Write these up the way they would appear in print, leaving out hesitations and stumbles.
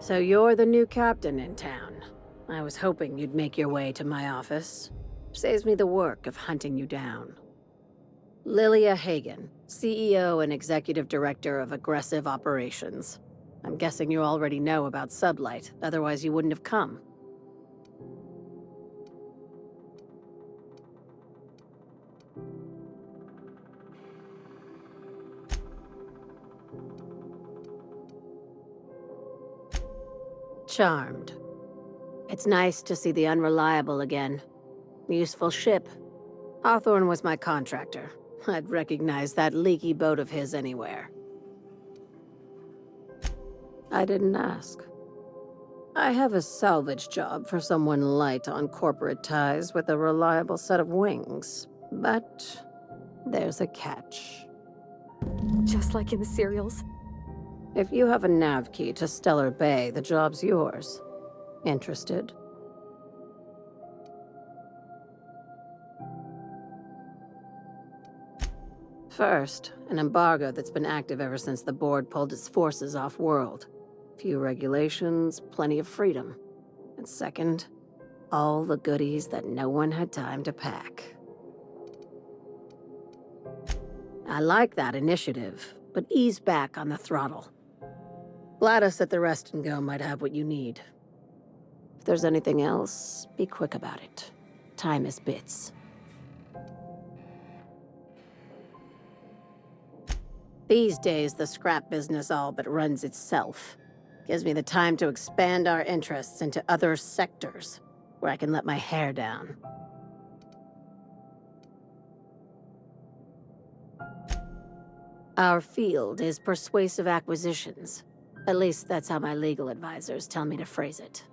So you're the new captain in town. I was hoping you'd make your way to my office. Saves me the work of hunting you down. Lilia Hagen, CEO and Executive Director of Aggressive Operations. I'm guessing you already know about Sublight, otherwise you wouldn't have come. Charmed. It's nice to see the Unreliable again. Useful ship. Hawthorne was my contractor. I'd recognize that leaky boat of his anywhere. I didn't ask. I have a salvage job for someone light on corporate ties with a reliable set of wings. But there's a catch. Just like in the serials. If you have a nav key to Stellar Bay, the job's yours. Interested? First, an embargo that's been active ever since the board pulled its forces off-world. Few regulations, plenty of freedom. And second, all the goodies that no one had time to pack. I like that initiative, but ease back on the throttle. Gladys at the Rest and Go might have what you need. If there's anything else, be quick about it. Time is bits. These days, the scrap business all but runs itself. Gives me the time to expand our interests into other sectors, where I can let my hair down. Our field is persuasive acquisitions. At least that's how my legal advisors tell me to phrase it.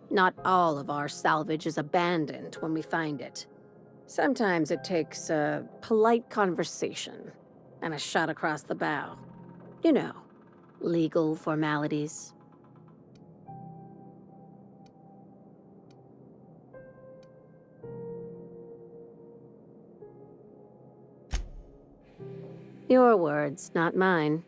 Not all of our salvage is abandoned when we find it. Sometimes it takes a polite conversation and a shot across the bow. You know, legal formalities. Your words, not mine.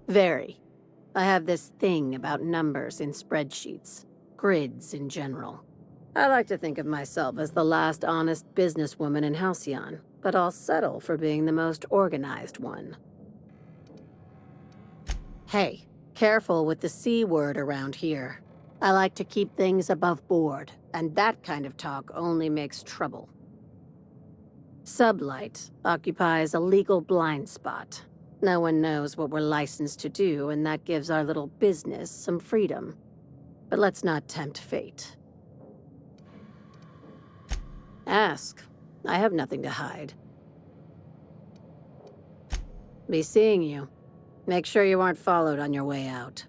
Very. I have this thing about numbers in spreadsheets. Grids in general. I like to think of myself as the last honest businesswoman in Halcyon, but I'll settle for being the most organized one. Hey, careful with the C word around here. I like to keep things above board, and that kind of talk only makes trouble. Sublight occupies a legal blind spot. No one knows what we're licensed to do, and that gives our little business some freedom. But let's not tempt fate. Ask. I have nothing to hide. Be seeing you. Make sure you aren't followed on your way out.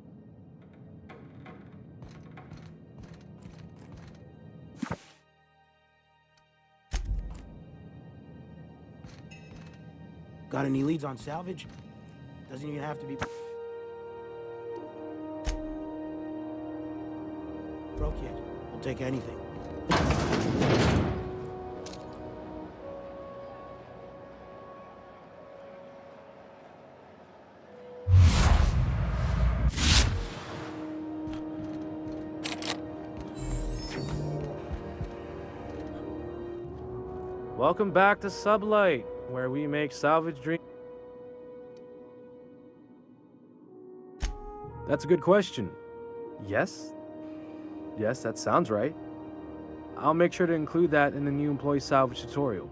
Got any leads on salvage? Doesn't even have to be broke yet. We'll take anything. Welcome back to Sublight, where we make salvage dreams. That's a good question. Yes? Yes, that sounds right. I'll make sure to include that in the new employee salvage tutorial.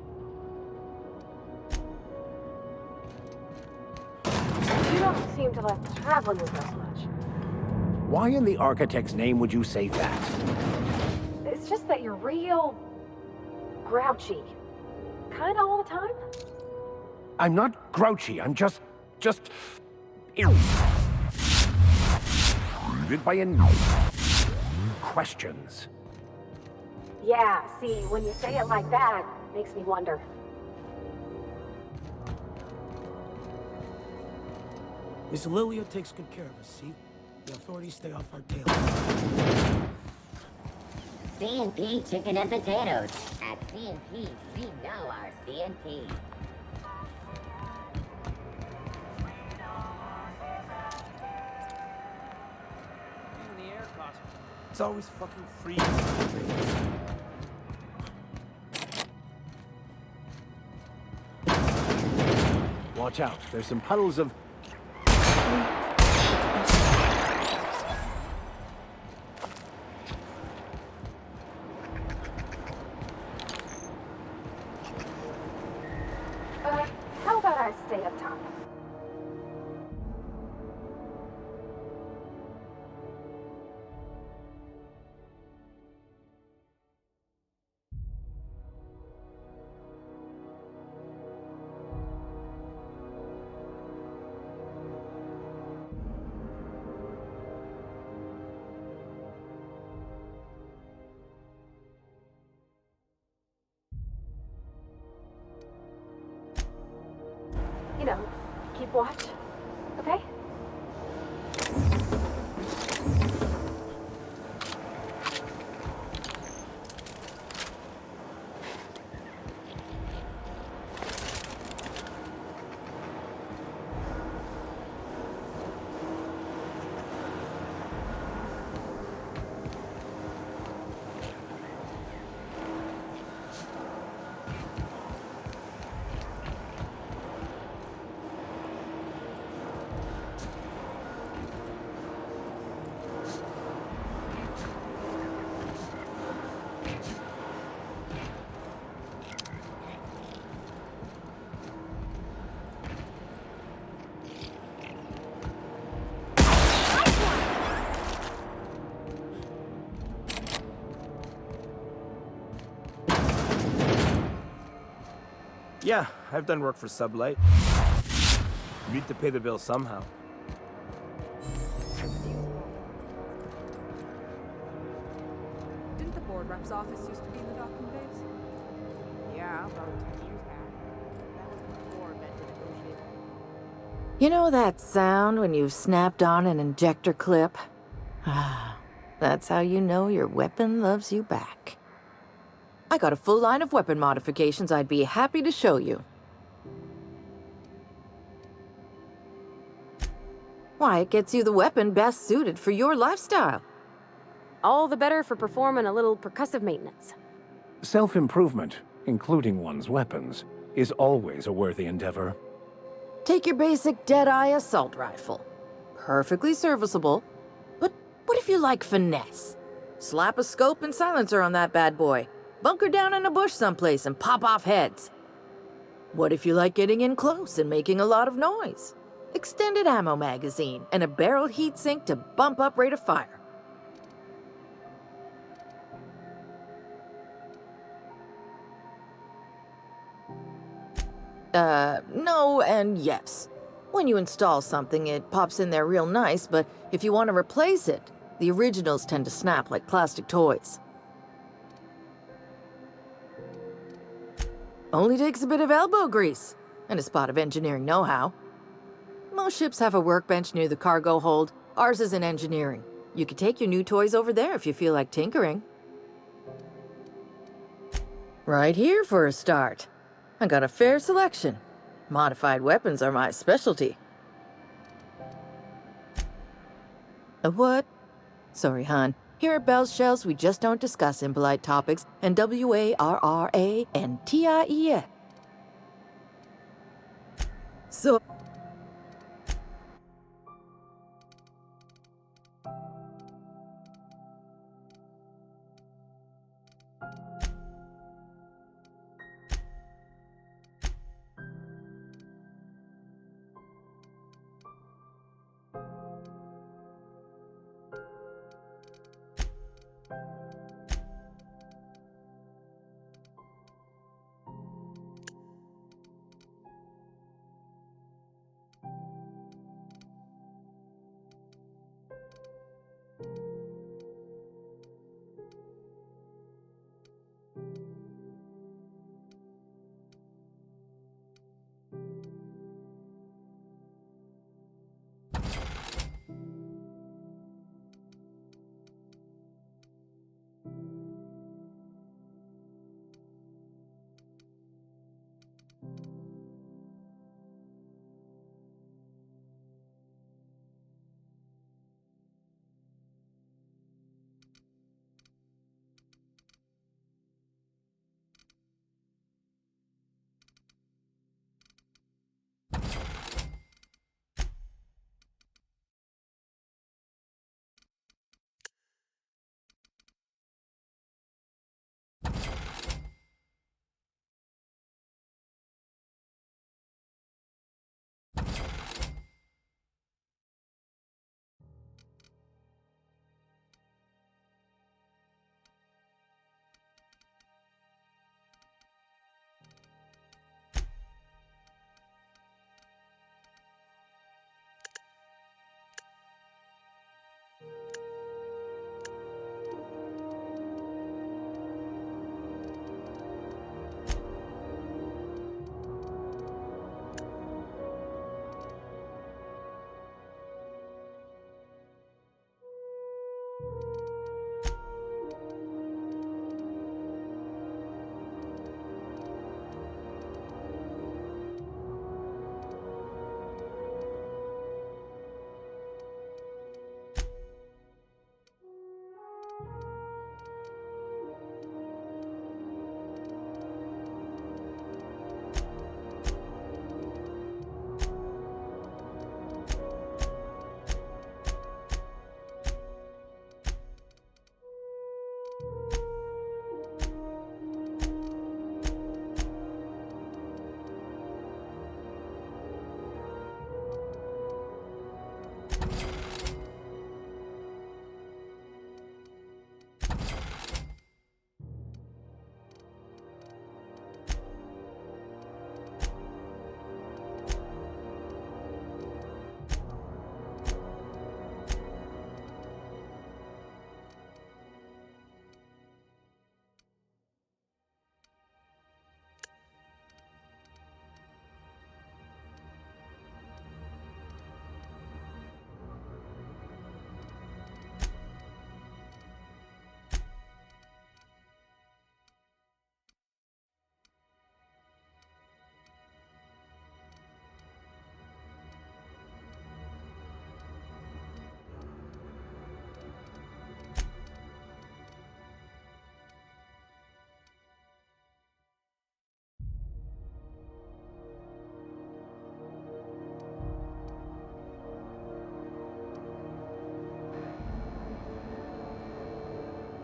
You don't seem to like traveling with us much. Why in the architect's name would you say that? It's just that you're real grouchy. Kinda all the time? I'm not grouchy, I'm just irritated by questions. Yeah, see, when you say it like that, it makes me wonder. Miss Lilia takes good care of us, see? The authorities stay off our tail. C&P chicken and potatoes. At C&P, we know our C&P. It's always fucking freezing. Watch out, there's some puddles of... How about I stay up top? You know, keep watch, okay? Yeah, I've done work for Sublight. Need to pay the bill somehow. Didn't the board rep's office used to be in the docking bays? Yeah, about 10 years back. That was before Bender negotiated. You know that sound when you've snapped on an injector clip? Ah, that's how you know your weapon loves you back. I got a full line of weapon modifications I'd be happy to show you. Why, it gets you the weapon best suited for your lifestyle. All the better for performing a little percussive maintenance. Self-improvement, including one's weapons, is always a worthy endeavor. Take your basic Deadeye assault rifle. Perfectly serviceable. But what if you like finesse? Slap a scope and silencer on that bad boy. Bunker down in a bush someplace and pop off heads. What if you like getting in close and making a lot of noise? Extended ammo magazine and a barrel heatsink to bump up rate of fire. No and yes. When you install something, it pops in there real nice, but if you want to replace it, the originals tend to snap like plastic toys. Only takes a bit of elbow grease and a spot of engineering know-how. Most ships have a workbench near the cargo hold. Ours is in engineering. You could take your new toys over there if you feel like tinkering. Right here for a start. I got a fair selection. Modified weapons are my specialty. A what? Sorry, hon. Here at Bell's Shells, we just don't discuss impolite topics, and WARRANTIE. So...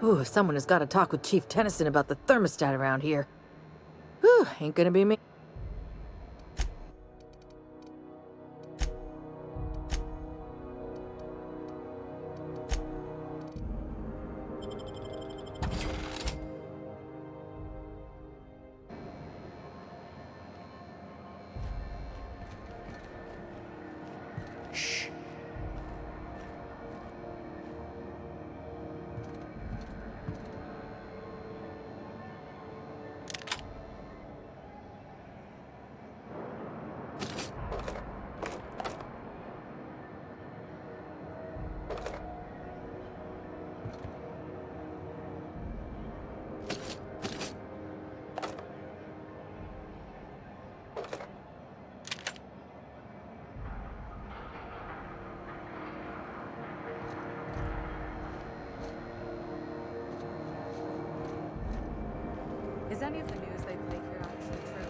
Ooh, someone has got to talk with Chief Tennyson about the thermostat around here. Whew, ain't gonna be me. Is any of the news they play here actually true?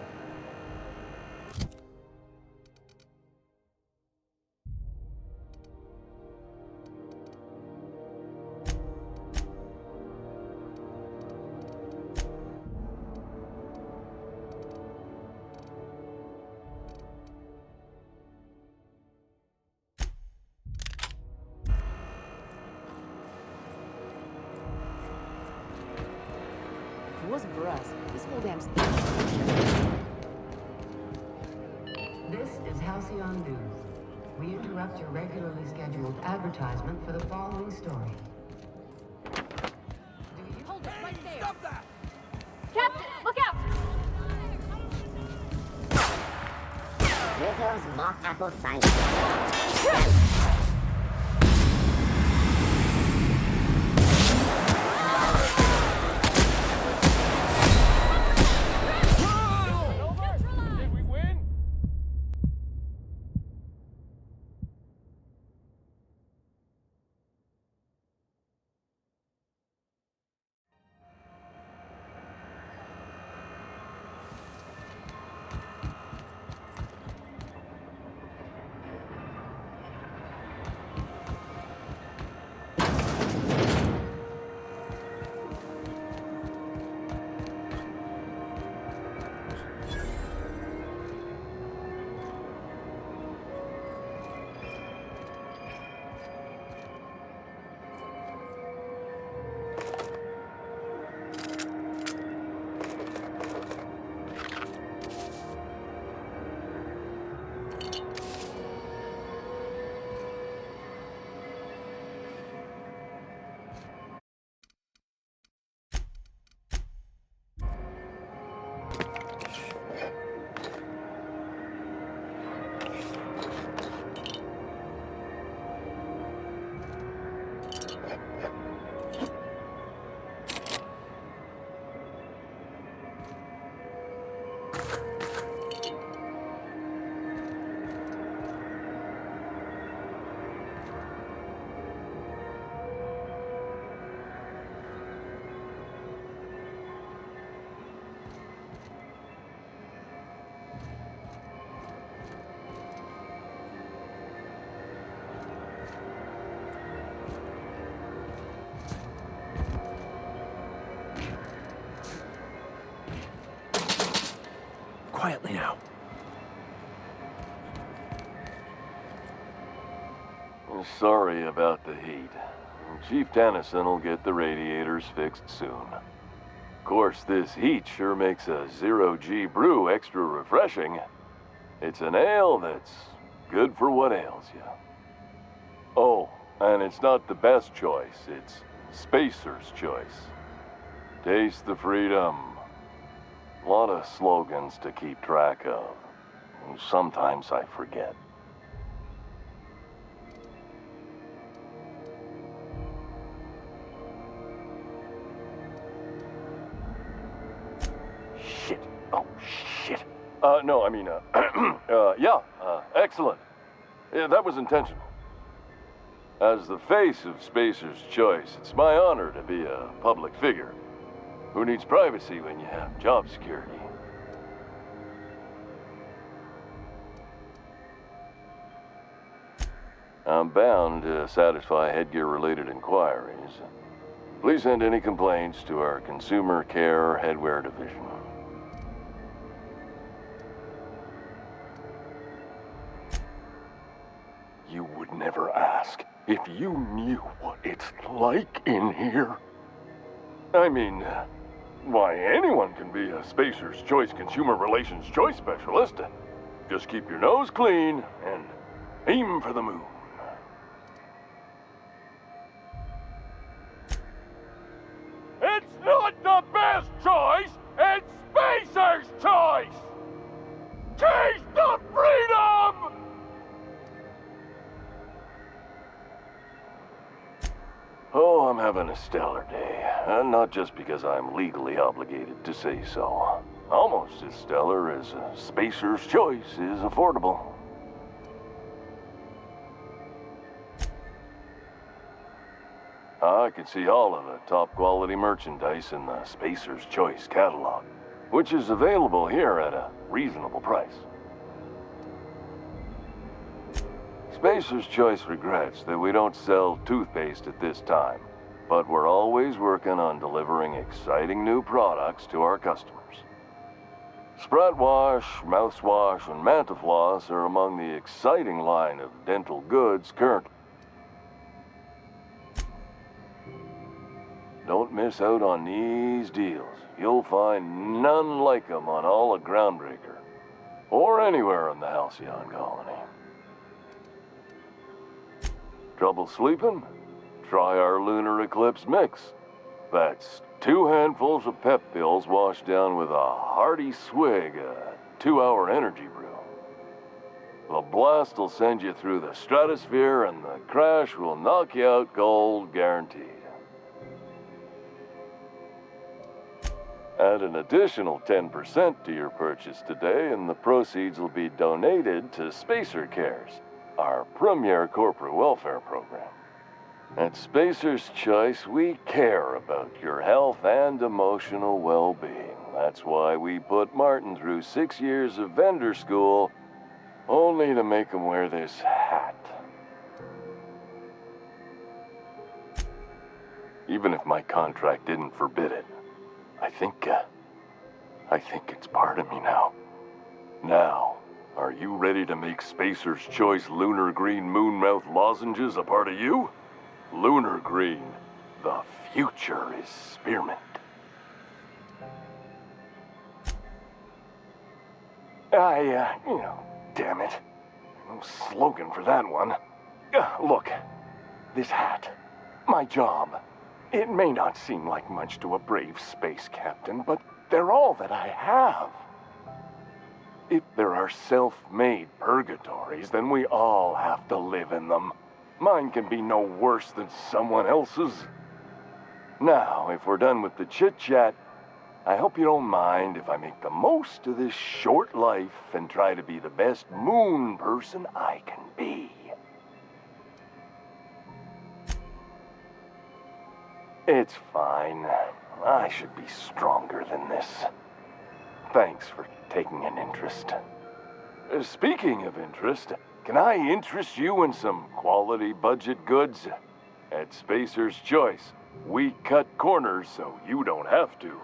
If it wasn't for us, this whole damn... This is Halcyon News. We interrupt your regularly scheduled advertisement for the following story. Hold it right there! Stop that! Captain, look out! Rizzo's mock apple cider. Quietly now. Sorry about the heat. Chief Tennyson will get the radiators fixed soon. Of course, this heat sure makes a zero-G brew extra refreshing. It's an ale that's good for what ails you. Oh, and it's not the best choice, it's Spacer's choice. Taste the freedom. A lot of slogans to keep track of. Sometimes I forget. Shit. Oh, shit. No, I mean, yeah, excellent. Yeah, that was intentional. As the face of Spacer's Choice, it's my honor to be a public figure. Who needs privacy when you have job security? I'm bound to satisfy headgear-related inquiries. Please send any complaints to our Consumer Care Headwear Division. You would never ask if you knew what it's like in here. I mean, why, anyone can be a Spacer's Choice Consumer Relations Choice Specialist. Just keep your nose clean and aim for the moon. It's not the best choice, it's Spacer's choice! Taste the freedom! Oh, I'm having a stellar day. And not just because I'm legally obligated to say so. Almost as stellar as Spacer's Choice is affordable. I can see all of the top quality merchandise in the Spacer's Choice catalog, which is available here at a reasonable price. Spacer's Choice regrets that we don't sell toothpaste at this time, but we're always working on delivering exciting new products to our customers. Sprat Wash, Mouthwash, and Mantafloss are among the exciting line of dental goods currently. Don't miss out on these deals. You'll find none like them on all of Groundbreaker, or anywhere in the Halcyon Colony. Trouble sleeping? Try our Lunar Eclipse Mix. That's 2 handfuls of pep pills washed down with a hearty swig of 2-hour energy brew. The blast will send you through the stratosphere and the crash will knock you out cold, guaranteed. Add an additional 10% to your purchase today and the proceeds will be donated to Spacer Cares, our premier corporate welfare program. At Spacer's Choice, we care about your health and emotional well-being. That's why we put Martin through 6 years of vendor school, only to make him wear this hat. Even if my contract didn't forbid it, I think it's part of me now. Now, are you ready to make Spacer's Choice Lunar Green Moonmouth lozenges a part of you? Lunar Green, the future is spearmint. Damn it. No slogan for that one. Look, this hat, my job. It may not seem like much to a brave space captain, but they're all that I have. If there are self-made purgatories, then we all have to live in them. Mine can be no worse than someone else's. Now, if we're done with the chit-chat, I hope you don't mind if I make the most of this short life and try to be the best moon person I can be. It's fine. I should be stronger than this. Thanks for taking an interest. Speaking of interest, can I interest you in some quality budget goods? At Spacer's Choice, we cut corners so you don't have to.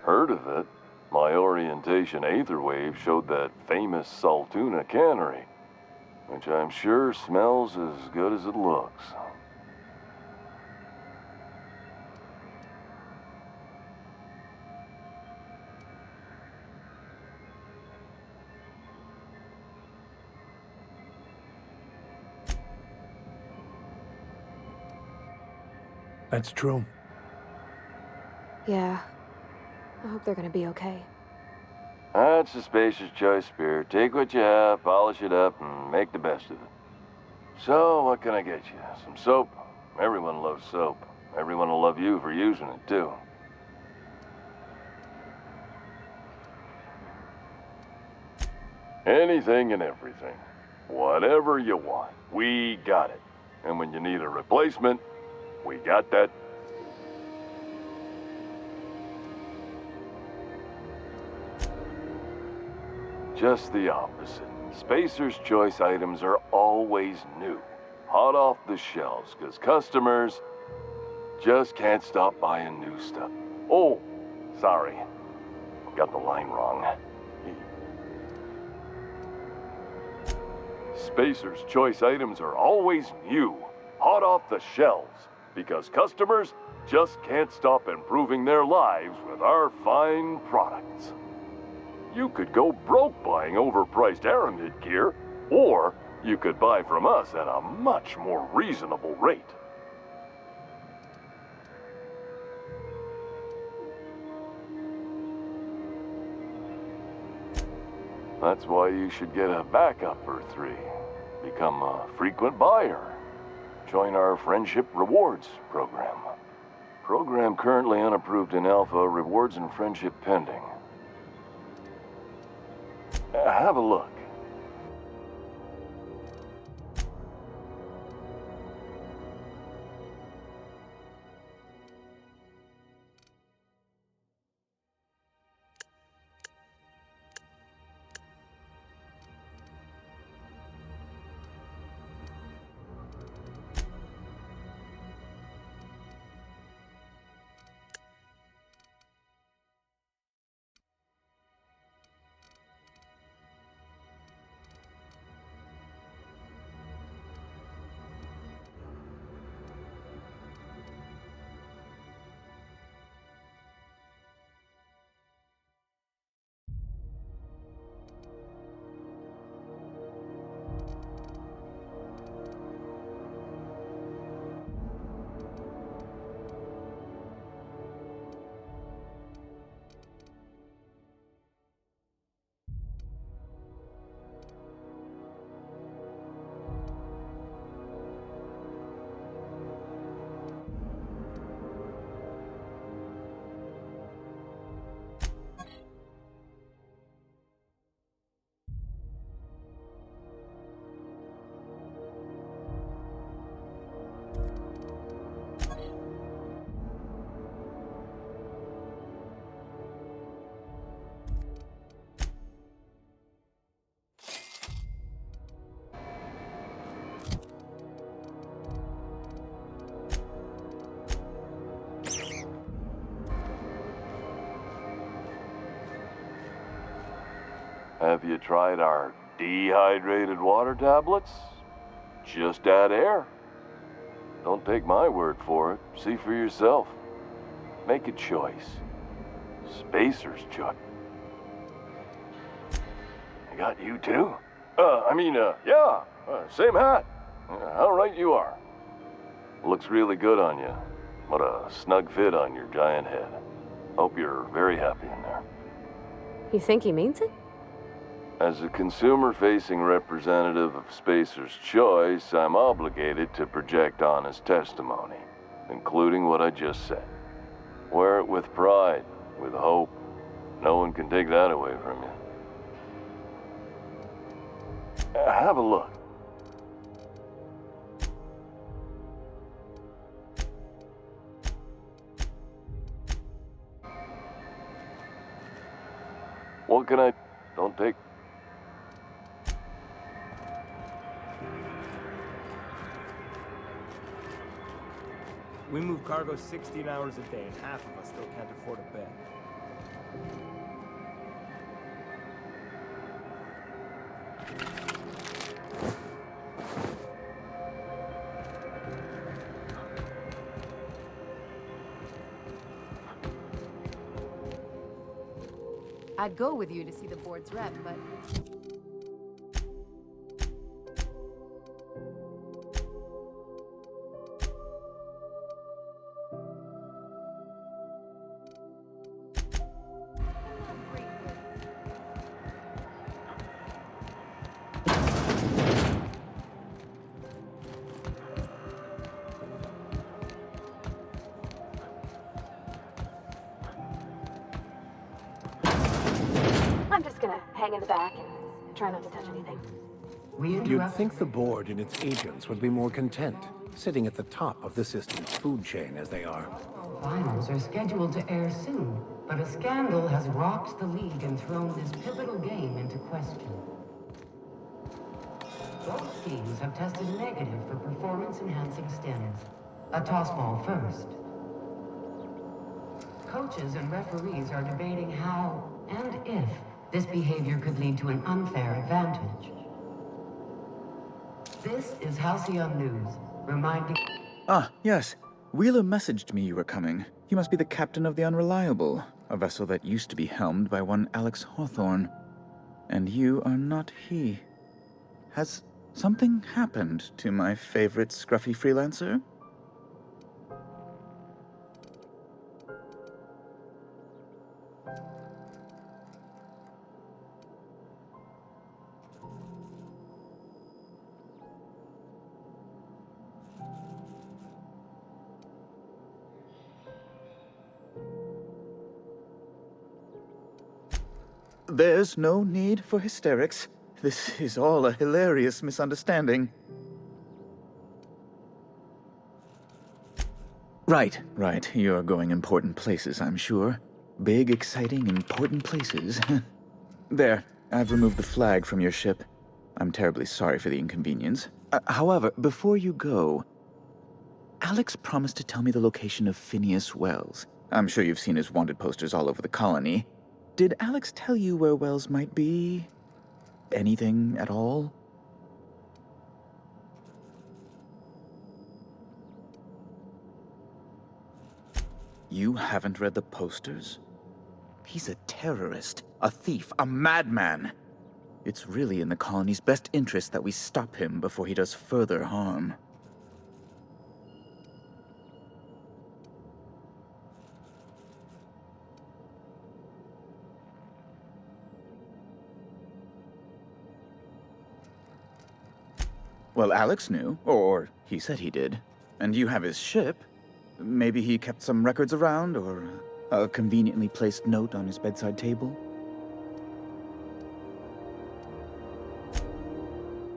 Heard of it? My orientation aetherwave showed that famous Saltuna cannery, which I'm sure smells as good as it looks. That's true. Yeah. I hope they're gonna be okay. That's the Spacer's Choice spirit. Take what you have, polish it up, and make the best of it. So, what can I get you? Some soap? Everyone loves soap. Everyone will love you for using it, too. Anything and everything. Whatever you want, we got it. And when you need a replacement, we got that. Just the opposite. Spacer's Choice items are always new, hot off the shelves, because customers just can't stop buying new stuff. Oh, sorry. Got the line wrong. Spacer's Choice items are always new, hot off the shelves, because customers just can't stop improving their lives with our fine products. You could go broke buying overpriced Aramid gear, or you could buy from us at a much more reasonable rate. That's why you should get a backup or 3. Become a frequent buyer. Join our Friendship Rewards program. Program currently unapproved in Alpha, rewards and friendship pending. Have a look. Have you tried our dehydrated water tablets? Just add air. Don't take my word for it. See for yourself. Make a choice. Spacer's Choice. I got you too? Yeah. Same hat. How right you are. Looks really good on you. What a snug fit on your giant head. Hope you're very happy in there. You think he means it? As a consumer-facing representative of Spacer's Choice, I'm obligated to project honest testimony, including what I just said. Wear it with pride, with hope. No one can take that away from you. Have a look. What can I... Don't take... We move cargo 16 hours a day, and half of us still can't afford a bed. I'd go with you to see the board's rep, but... I'm just gonna hang in the back and try not to touch anything. You'd think the board and its agents would be more content, sitting at the top of the system's food chain as they are. Finals are scheduled to air soon, but a scandal has rocked the league and thrown this pivotal game into question. Both teams have tested negative for performance-enhancing stims. A tossball first. Coaches and referees are debating how and if this behavior could lead to an unfair advantage. This is Halcyon News, reminding... Ah, yes. Wheeler messaged me you were coming. He must be the captain of the Unreliable, a vessel that used to be helmed by one Alex Hawthorne. And you are not he. Has something happened to my favorite scruffy freelancer? There's no need for hysterics. This is all a hilarious misunderstanding. Right. You're going important places, I'm sure. Big, exciting, important places. There, I've removed the flag from your ship. I'm terribly sorry for the inconvenience. However, before you go, Alex promised to tell me the location of Phineas Wells. I'm sure you've seen his wanted posters all over the colony. Did Alex tell you where Wells might be? Anything at all? You haven't read the posters? He's a terrorist, a thief, a madman. It's really in the colony's best interest that we stop him before he does further harm. Well, Alex knew, or he said he did. And you have his ship. Maybe he kept some records around, or a conveniently placed note on his bedside table.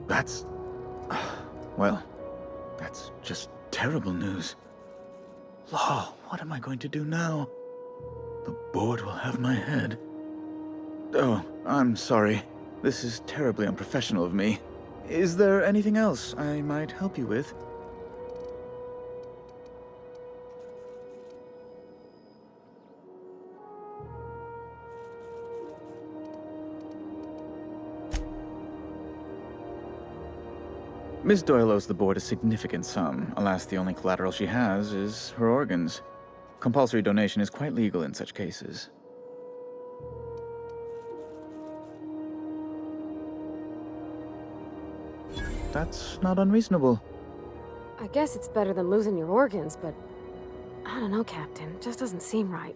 That's... well, that's just terrible news. Law, what am I going to do now? The board will have my head. Oh, I'm sorry. This is terribly unprofessional of me. Is there anything else I might help you with? Miss Doyle owes the board a significant sum. Alas, the only collateral she has is her organs. Compulsory donation is quite legal in such cases. That's not unreasonable. I guess it's better than losing your organs, but I don't know, Captain. It just doesn't seem right.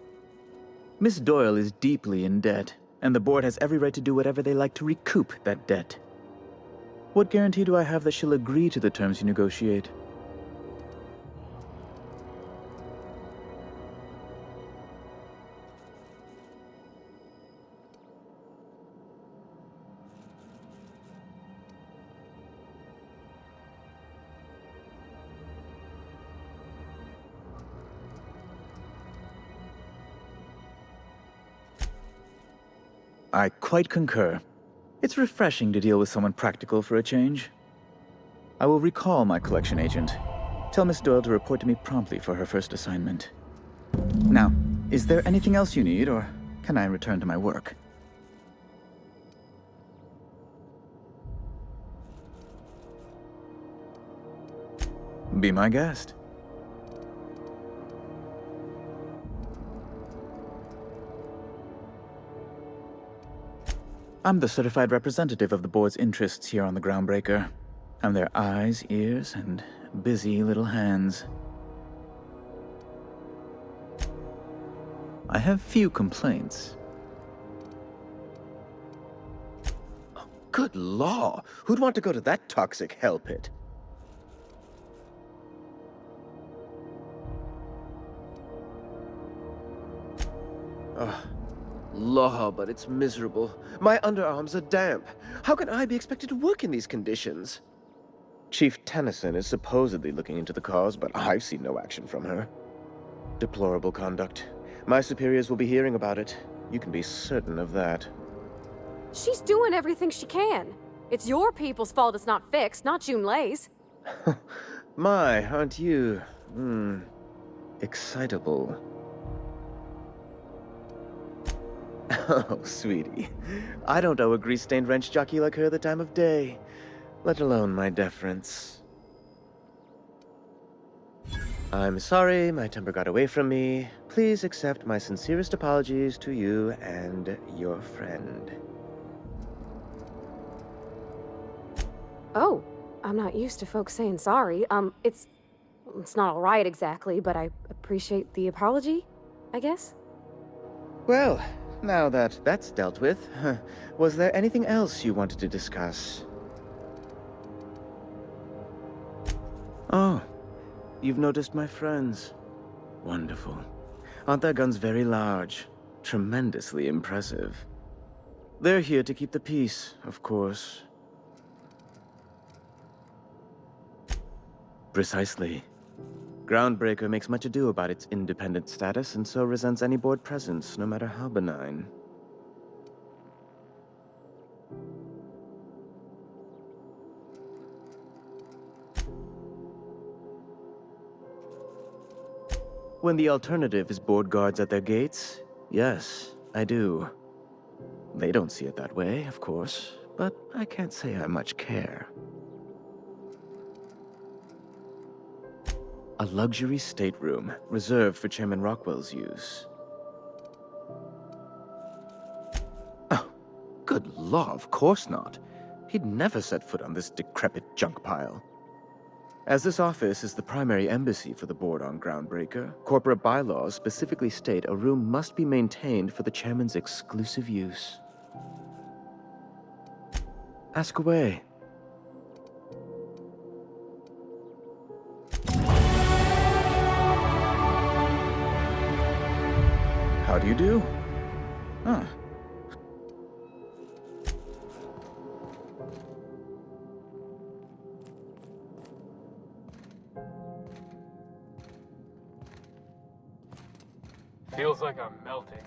Miss Doyle is deeply in debt, and the board has every right to do whatever they like to recoup that debt. What guarantee do I have that she'll agree to the terms you negotiate? I quite concur. It's refreshing to deal with someone practical for a change. I will recall my collection agent. Tell Miss Doyle to report to me promptly for her first assignment. Now, is there anything else you need, or can I return to my work? Be my guest. I'm the certified representative of the board's interests here on the Groundbreaker. I'm their eyes, ears, and busy little hands. I have few complaints. Oh, good law! Who'd want to go to that toxic hell pit? Ugh. Law, but it's miserable. My underarms are damp. How can I be expected to work in these conditions? Chief Tennyson is supposedly looking into the cause, but I've seen no action from her. Deplorable conduct. My superiors will be hearing about it. You can be certain of that. She's doing everything she can. It's your people's fault it's not fixed, not Junlei's. My, aren't you, excitable. Oh, sweetie. I don't owe a grease-stained wrench jockey like her the time of day, let alone my deference. I'm sorry my temper got away from me. Please accept my sincerest apologies to you and your friend. Oh, I'm not used to folks saying sorry. It's not all right exactly, but I appreciate the apology, I guess. Well, now that that's dealt with, was there anything else you wanted to discuss? Oh, you've noticed my friends. Wonderful. Aren't their guns very large? Tremendously impressive. They're here to keep the peace, of course. Precisely. Groundbreaker makes much ado about its independent status and so resents any board presence, no matter how benign. When the alternative is board guards at their gates, yes, I do. They don't see it that way, of course, but I can't say I much care. A luxury stateroom, reserved for Chairman Rockwell's use. Oh, good law, of course not. He'd never set foot on this decrepit junk pile. As this office is the primary embassy for the board on Groundbreaker, corporate bylaws specifically state a room must be maintained for the chairman's exclusive use. Ask away. How do you do? Huh. Feels like I'm melting.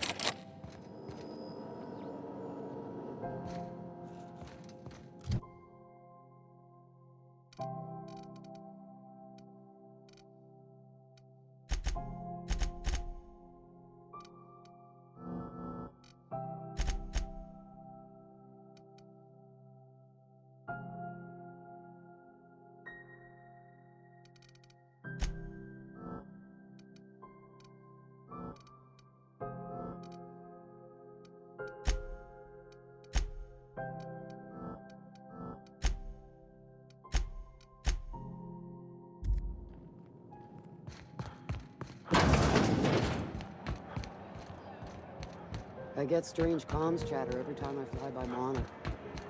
I get strange comms chatter every time I fly by Monarch.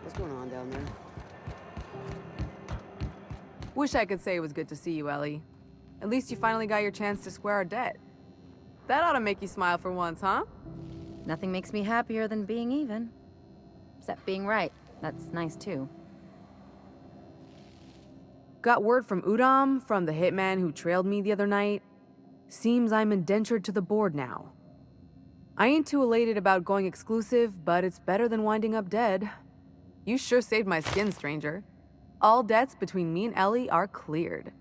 What's going on down there? Wish I could say it was good to see you, Ellie. At least you finally got your chance to square our debt. That ought to make you smile for once, huh? Nothing makes me happier than being even. Except being right. That's nice, too. Got word from Udom, from the hitman who trailed me the other night. Seems I'm indentured to the board now. I ain't too elated about going exclusive, but it's better than winding up dead. You sure saved my skin, stranger. All debts between me and Ellie are cleared.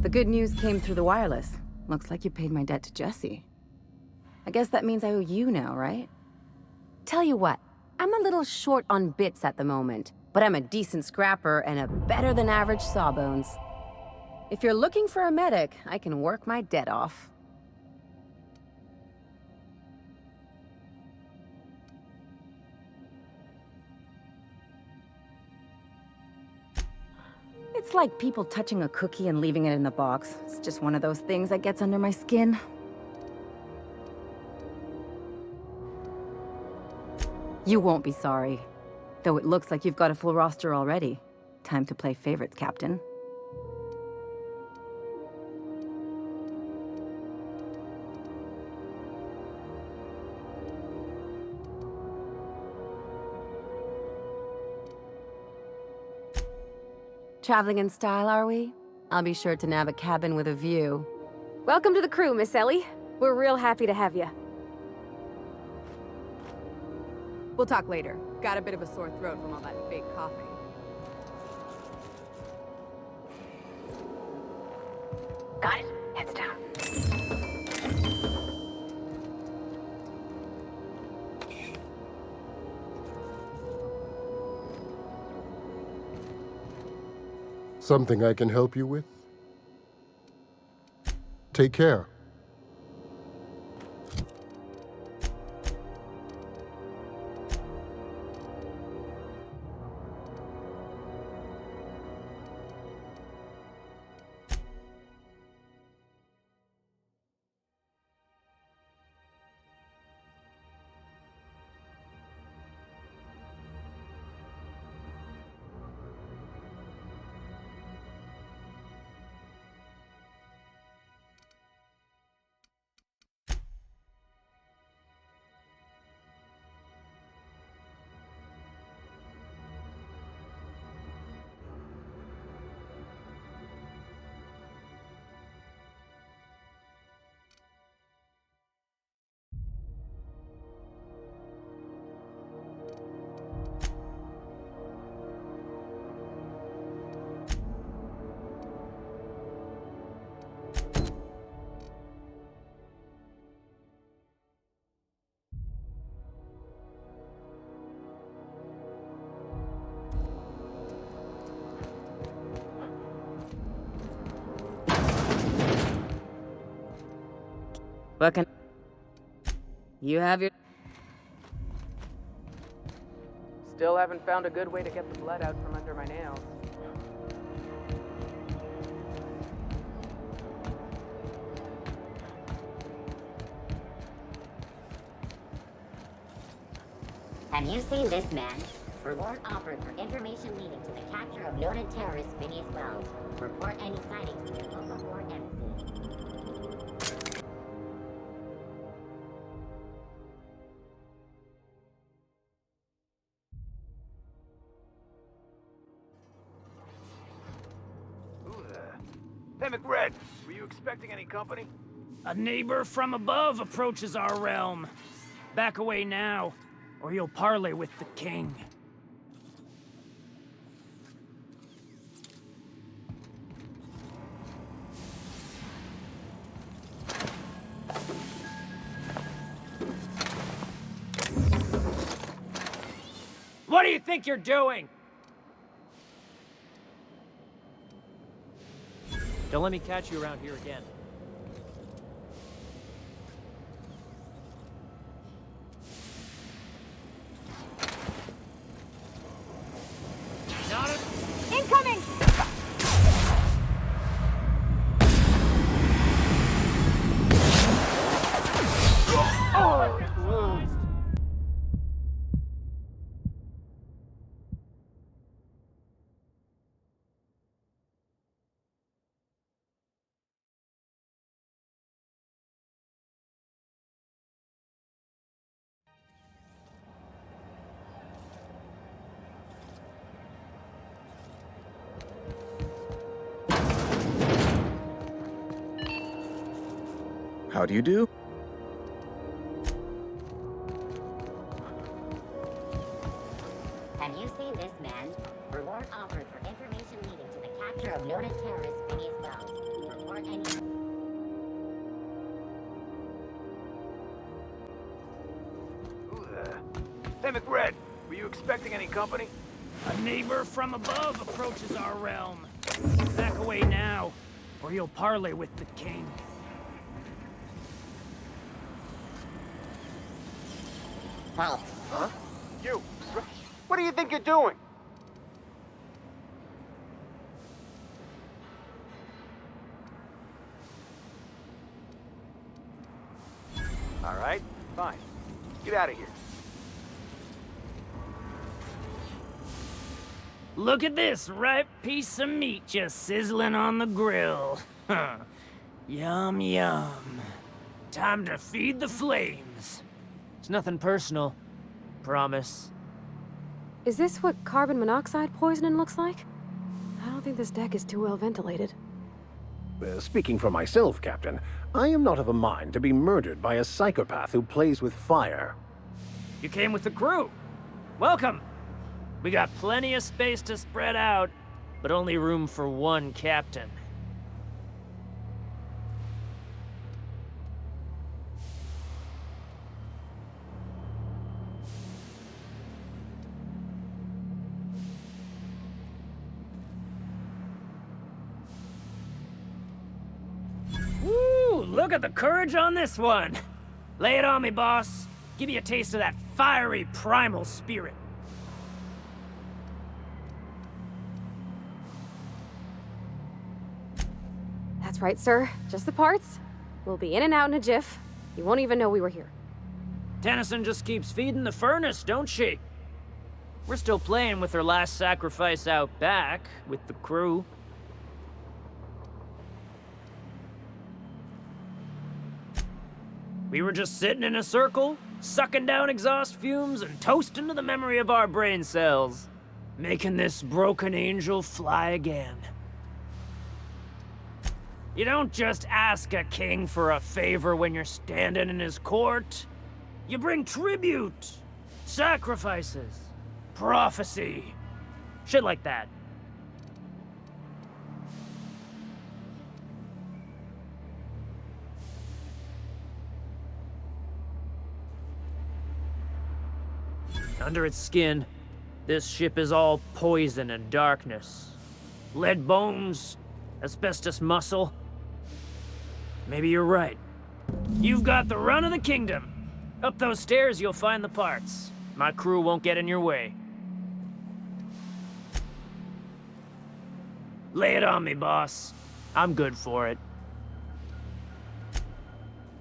The good news came through the wireless. Looks like you paid my debt to Jesse. I guess that means I owe you now, right? Tell you what, I'm a little short on bits at the moment, but I'm a decent scrapper and a better-than-average sawbones. If you're looking for a medic, I can work my debt off. It's like people touching a cookie and leaving it in the box. It's just one of those things that gets under my skin. You won't be sorry. Though it looks like you've got a full roster already. Time to play favorites, Captain. Traveling in style, are we? I'll be sure to nab a cabin with a view. Welcome to the crew, Miss Ellie. We're real happy to have you. We'll talk later. Got a bit of a sore throat from all that fake coughing. Got it. Heads down. Something I can help you with? Take care. What can... You have your... Still haven't found a good way to get the blood out from under my nails. Have you seen this man? Reward offered for information leading to the capture of noted terrorist Phineas Wells. Report any sightings to your local board embassy. Hey, McRed, were you expecting any company? A neighbor from above approaches our realm. Back away now, or you'll parley with the king. What do you think you're doing? Don't let me catch you around here again. Incoming! How do you do? Have you seen this man? Reward offered for information leading to the capture of noted terrorist Phineas Wells. Report any... Hey, McRed, were you expecting any company? A neighbor from above approaches our realm. Back away now, or you'll parley with the king. Halt. Huh? You! What do you think you're doing? All right, fine. Get out of here. Look at this ripe piece of meat just sizzling on the grill. Yum, yum. Time to feed the flames. It's nothing personal. Promise. Is this what carbon monoxide poisoning looks like? I don't think this deck is too well ventilated. Speaking for myself, Captain, I am not of a mind to be murdered by a psychopath who plays with fire. You came with the crew. Welcome. We got plenty of space to spread out, but only room for one captain. Woo! Look at the courage on this one. Lay it on me, boss. Give me a taste of that fiery primal spirit. That's right, sir. Just the parts. We'll be in and out in a jiff. You won't even know we were here. Tennyson just keeps feeding the furnace, don't she? We're still playing with her last sacrifice out back, with the crew. We were just sitting in a circle, sucking down exhaust fumes and toasting to the memory of our brain cells, making this broken angel fly again. You don't just ask a king for a favor when you're standing in his court. You bring tribute, sacrifices, prophecy, shit like that. Under its skin, this ship is all poison and darkness. Lead bones, asbestos muscle. Maybe you're right. You've got the run of the kingdom. Up those stairs, you'll find the parts. My crew won't get in your way. Lay it on me, boss. I'm good for it.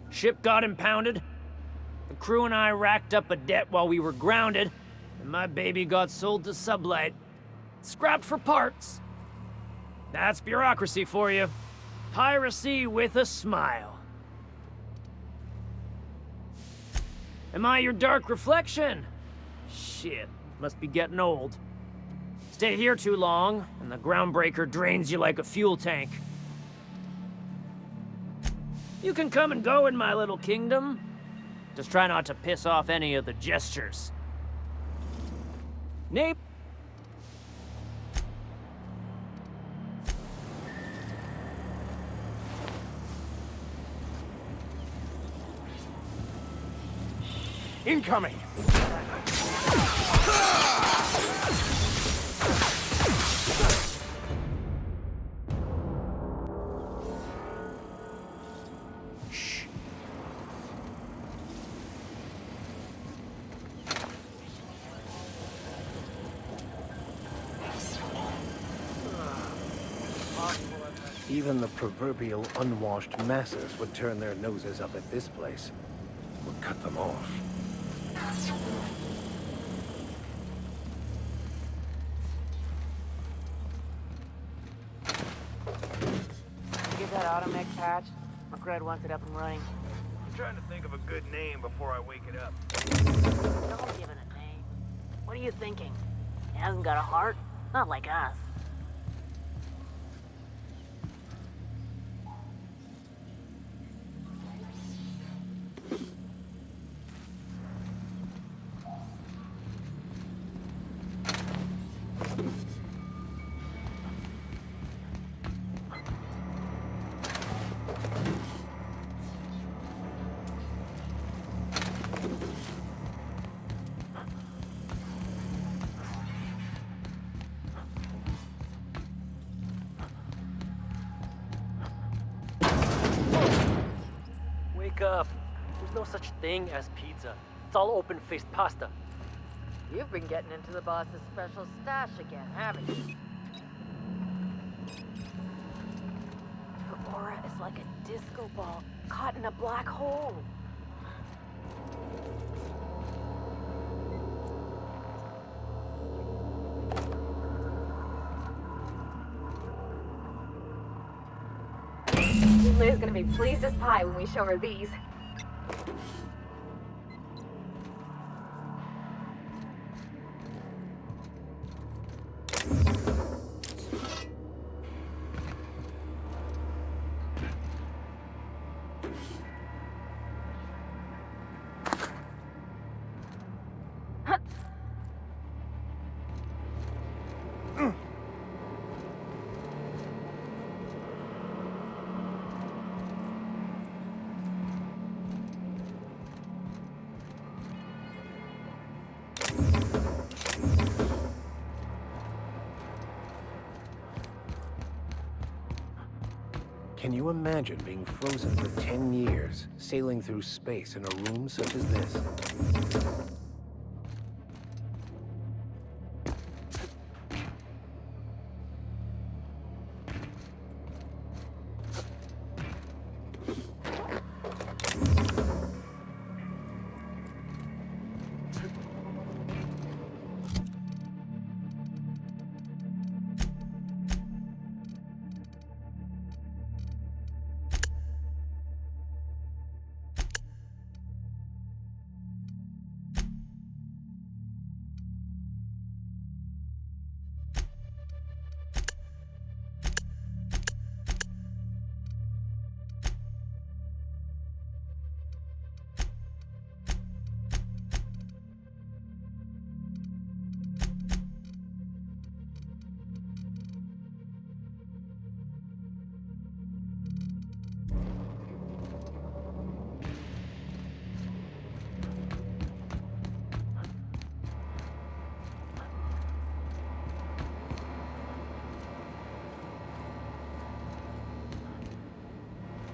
Ship got impounded. The crew and I racked up a debt while we were grounded, and my baby got sold to Sublight. Scrapped for parts. That's bureaucracy for you. Piracy with a smile. Am I your dark reflection? Shit, must be getting old. Stay here too long, and the groundbreaker drains you like a fuel tank. You can come and go in my little kingdom. Just try not to piss off any of the gestures. Nape. Incoming! Even the proverbial unwashed masses would turn their noses up at this place. We'll cut them off. Get that automech patch? McRed wants it up and running. I'm trying to think of a good name before I wake it up. Don't give it a name. What are you thinking? It hasn't got a heart? Not like us. Wake up. There's no such thing as pizza. It's all open-faced pasta. You've been getting into the boss's special stash again, haven't you? Her aura is like a disco ball caught in a black hole. Liz gonna be pleased as pie when we show her these. Can you imagine being frozen for 10 years, sailing through space in a room such as this?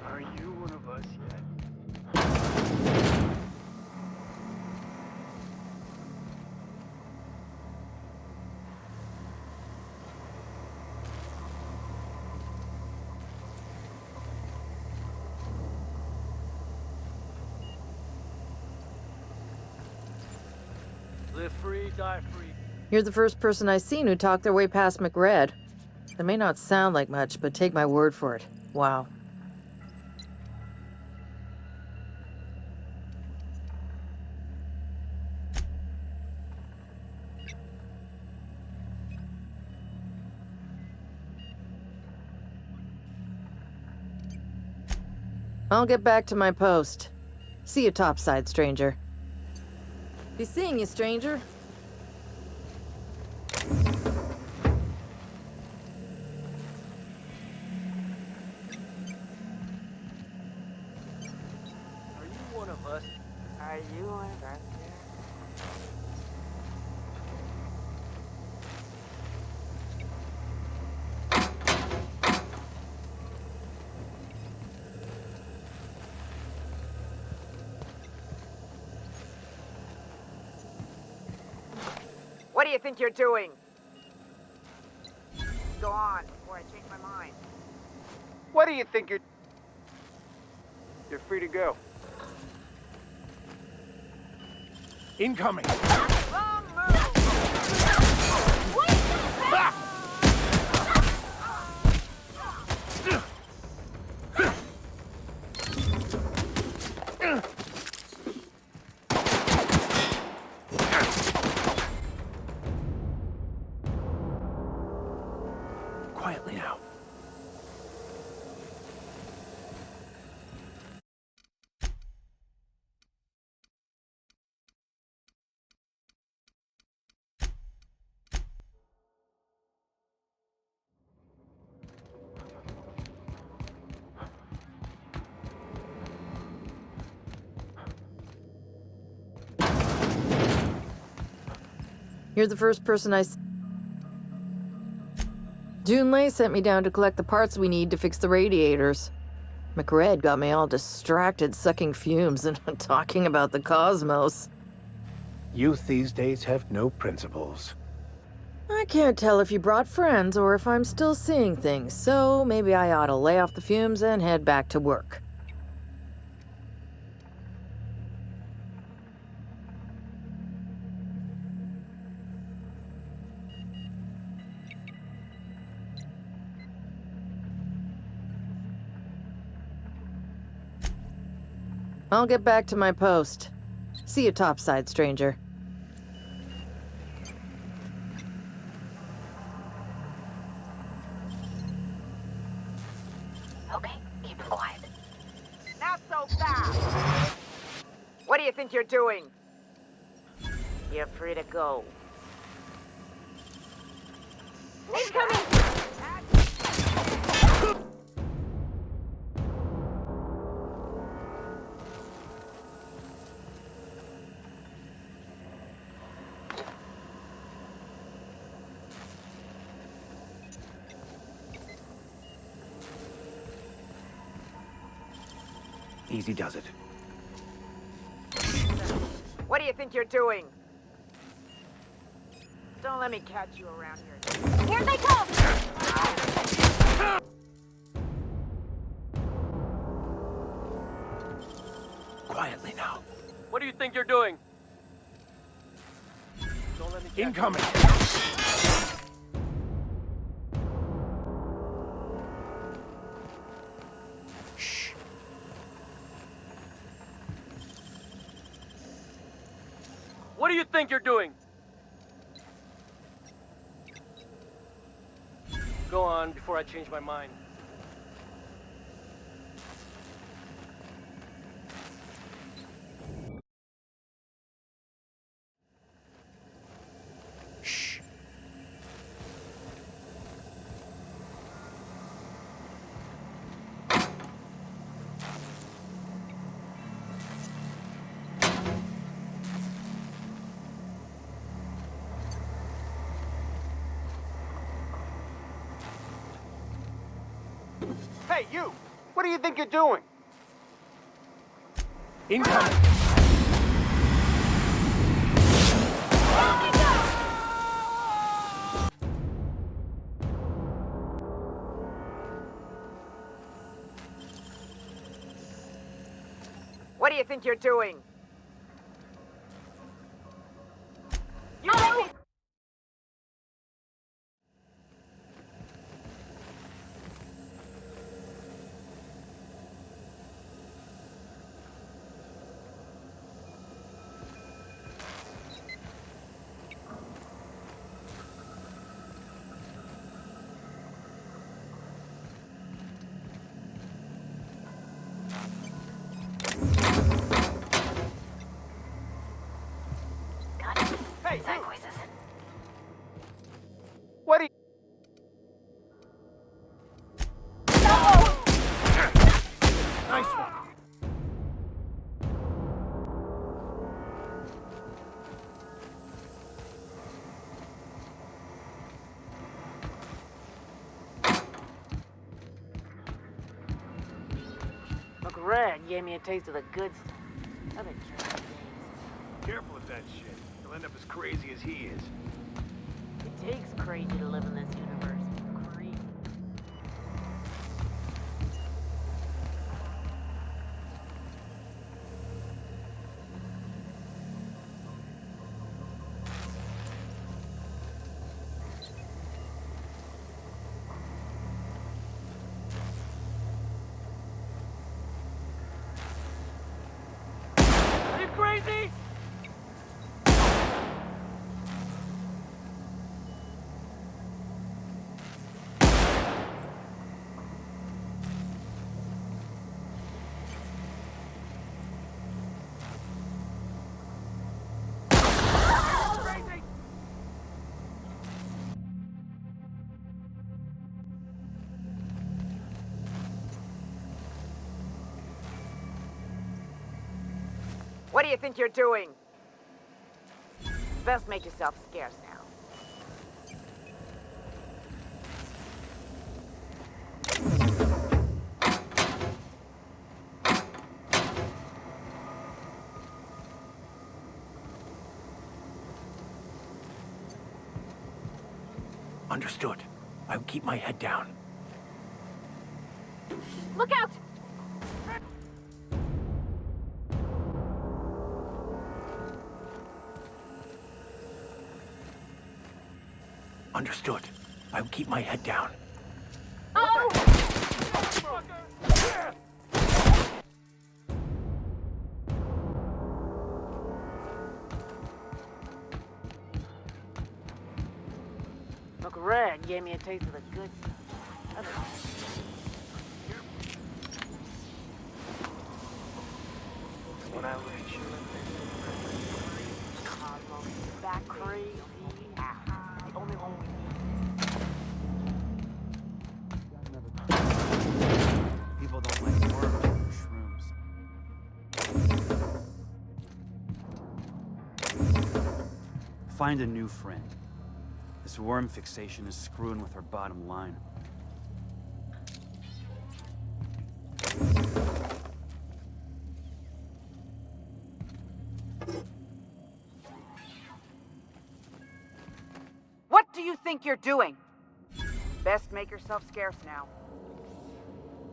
Are you one of us yet? Live free, die free. You're the first person I've seen who talked their way past McRed. It may not sound like much, but take my word for it. Wow. I'll get back to my post. See you topside, stranger. Be seeing you, stranger. Are you one of us? Are you one of us? What do you think you're doing? Go on, before I change my mind. What do you think you're... You're free to go. Incoming! Quietly now. You're the first person Junlei sent me down to collect the parts we need to fix the radiators. McRed got me all distracted sucking fumes and talking about the cosmos. Youth these days have no principles. I can't tell if you brought friends or if I'm still seeing things, so maybe I ought to lay off the fumes and head back to work. I'll get back to my post. See you topside, stranger. Okay, keep quiet. Not so fast! What do you think you're doing? You're free to go. Incoming! Easy does it. What do you think you're doing? Don't let me catch you around here. Here they come! Quietly now. What do you think you're doing? Don't let me catch Incoming! Shh. What do you think you're doing? Go on before I change my mind. Shh. Hey, you! What do you think you're doing? Incoming! What do you think you're doing? You Hey, Inside you! voices. What do you... Nice one! Uncle Red gave me a taste of the good stuff. I've been trying things. Careful with that shit. You'll end up as crazy as he is. It takes crazy to live in this universe. Creep. Are you crazy? What do you think you're doing? Best make yourself scarce now. Understood. I'll keep my head down. Look out! Understood. I'll keep my head down. Uncle Red gave me a taste of the good stuff. I've been when I was Cosmos, back crazy. The only one we need. People don't like worms or shrooms. Find a new friend. This worm fixation is screwing with our bottom line. Understood. 'Cause I will let you live this forever. Careful with that shit. You'll end up as crazy as he is. It takes crazy to live in this universe. Creep. What I wish you lived in. Uncle Red gave me a taste of the good stuff. I've been People don't like worms or shrooms. do you think you're doing? Best make yourself scarce now.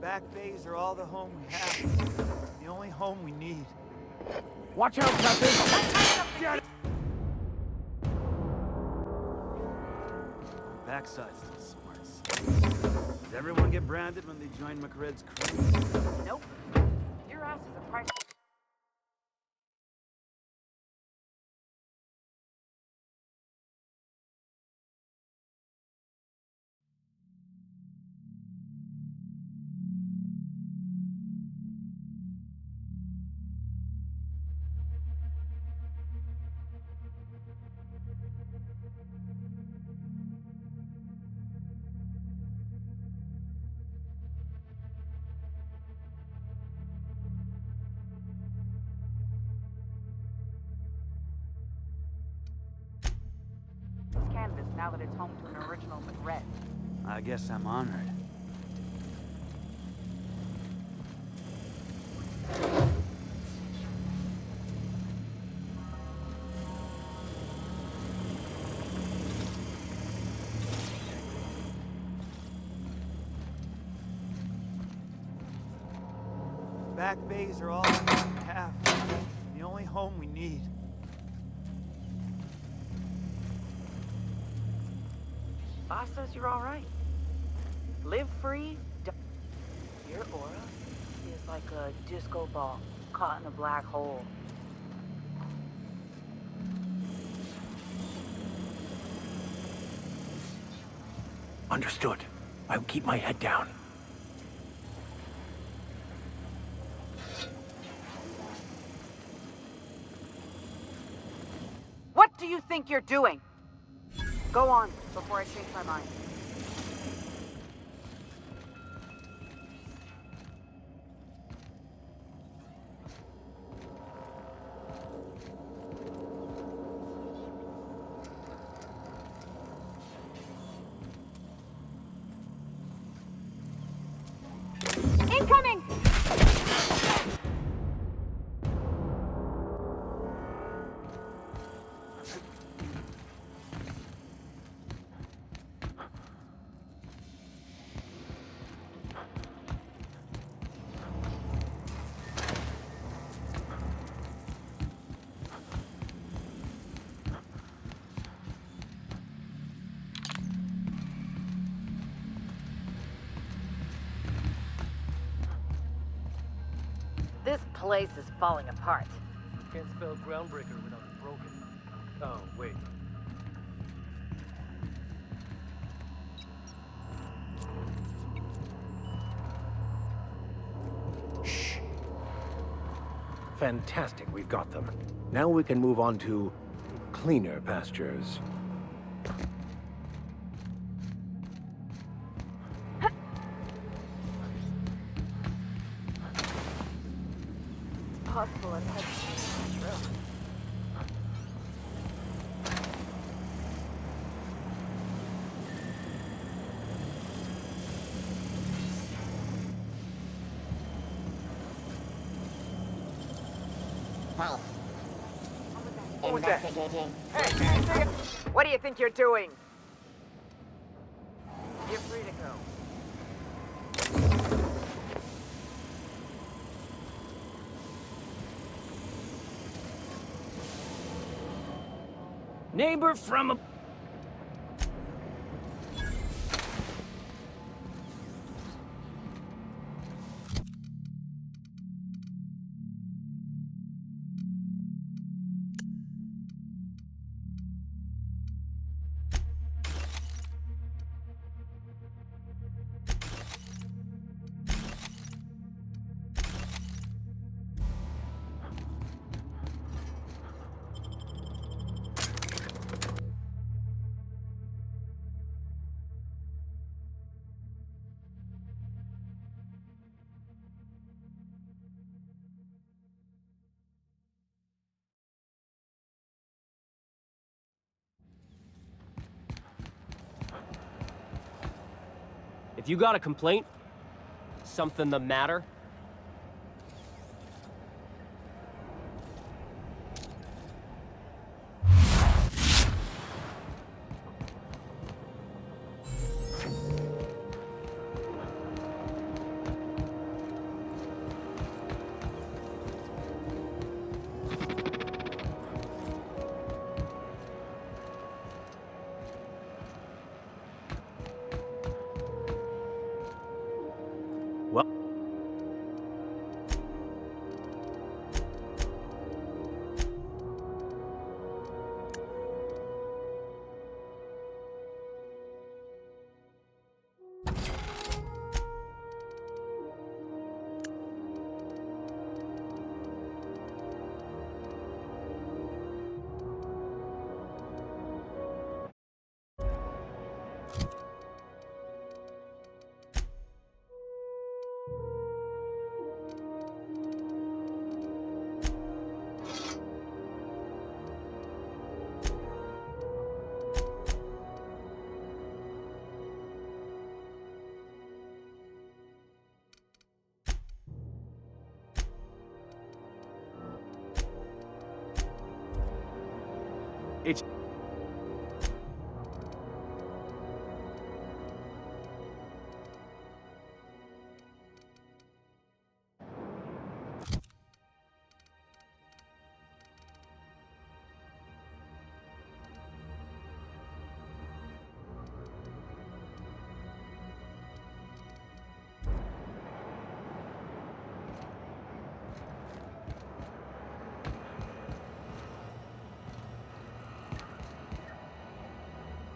Back bays are all the home we have. The only home we need. Watch out, Captain! Backside's to the smarts. Does everyone get branded when they join McRed's crew? Nope. Your ass is a price. Canvas now that it's home to an original McRed. I guess I'm honored. Back bays are all we have. The only home we need. Boss says you're all right. Live free. Your aura is like a disco ball caught in a black hole. Understood. I'll keep my head down. What do you think you're doing? Go on, before I change my mind. Incoming! This place is falling apart. Can't spell groundbreaker without broken. Oh, wait. Shh. Fantastic, we've got them. Now we can move on to cleaner pastures. Possible and true. Hey. Investigating. Hey, what do you think you're doing? You're free to go. Neighbor from a... If you got a complaint, something the matter, It's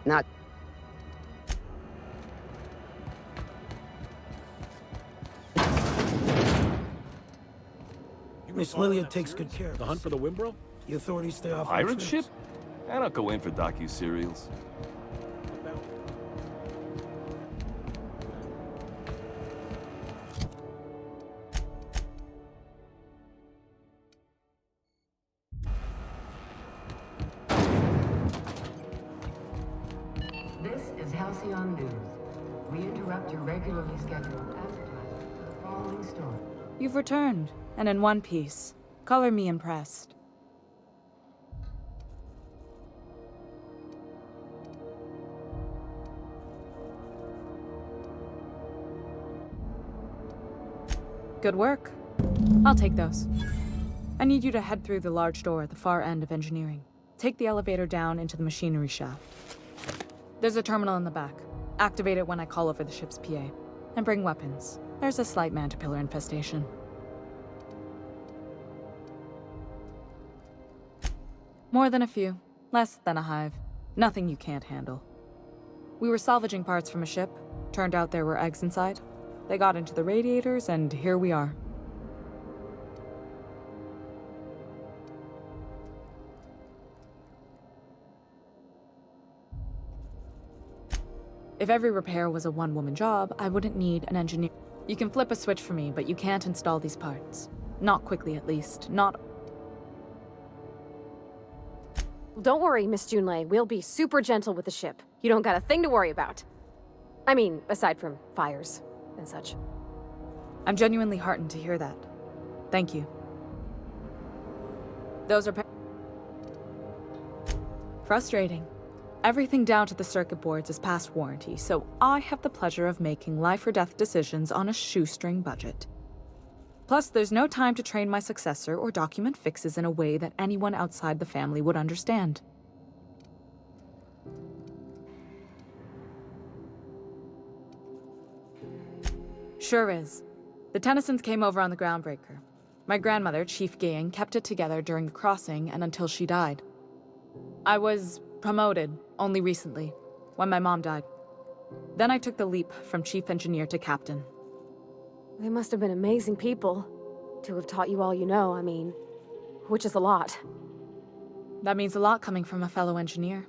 Not. Miss Lilia takes good care of The us. hunt for the Wimbro? The authorities stay off our Pirate trails. ship? I don't go in for docu-serials. This is Halcyon News. We interrupt your regularly scheduled advertisement for the following story. You've returned, and in one piece. Color me impressed. Good work. I'll take those. I need you to head through the large door at the far end of engineering. Take the elevator down into the machinery shaft. There's a terminal in the back. Activate it when I call over the ship's PA. And bring weapons. There's a slight Mantipillar infestation. More than a few. Less than a hive. Nothing you can't handle. We were salvaging parts from a ship. Turned out there were eggs inside. They got into the radiators, and here we are. If every repair was a one-woman job, I wouldn't need an engineer. You can flip a switch for me, but you can't install these parts. Not quickly, at least. Not... Don't worry, Miss Junlei. We'll be super gentle with the ship. You don't got a thing to worry about. I mean, aside from fires and such. I'm genuinely heartened to hear that. Thank you. Those are... frustrating. Everything down to the circuit boards is past warranty, so I have the pleasure of making life-or-death decisions on a shoestring budget. Plus, there's no time to train my successor or document fixes in a way that anyone outside the family would understand. Sure is. The Tennysons came over on the Groundbreaker. My grandmother, Chief Gaying, kept it together during the crossing and until she died. I was promoted only recently, when my mom died. Then I took the leap from chief engineer to captain. They must have been amazing people to have taught you all you know, I mean, which is a lot. That means a lot coming from a fellow engineer.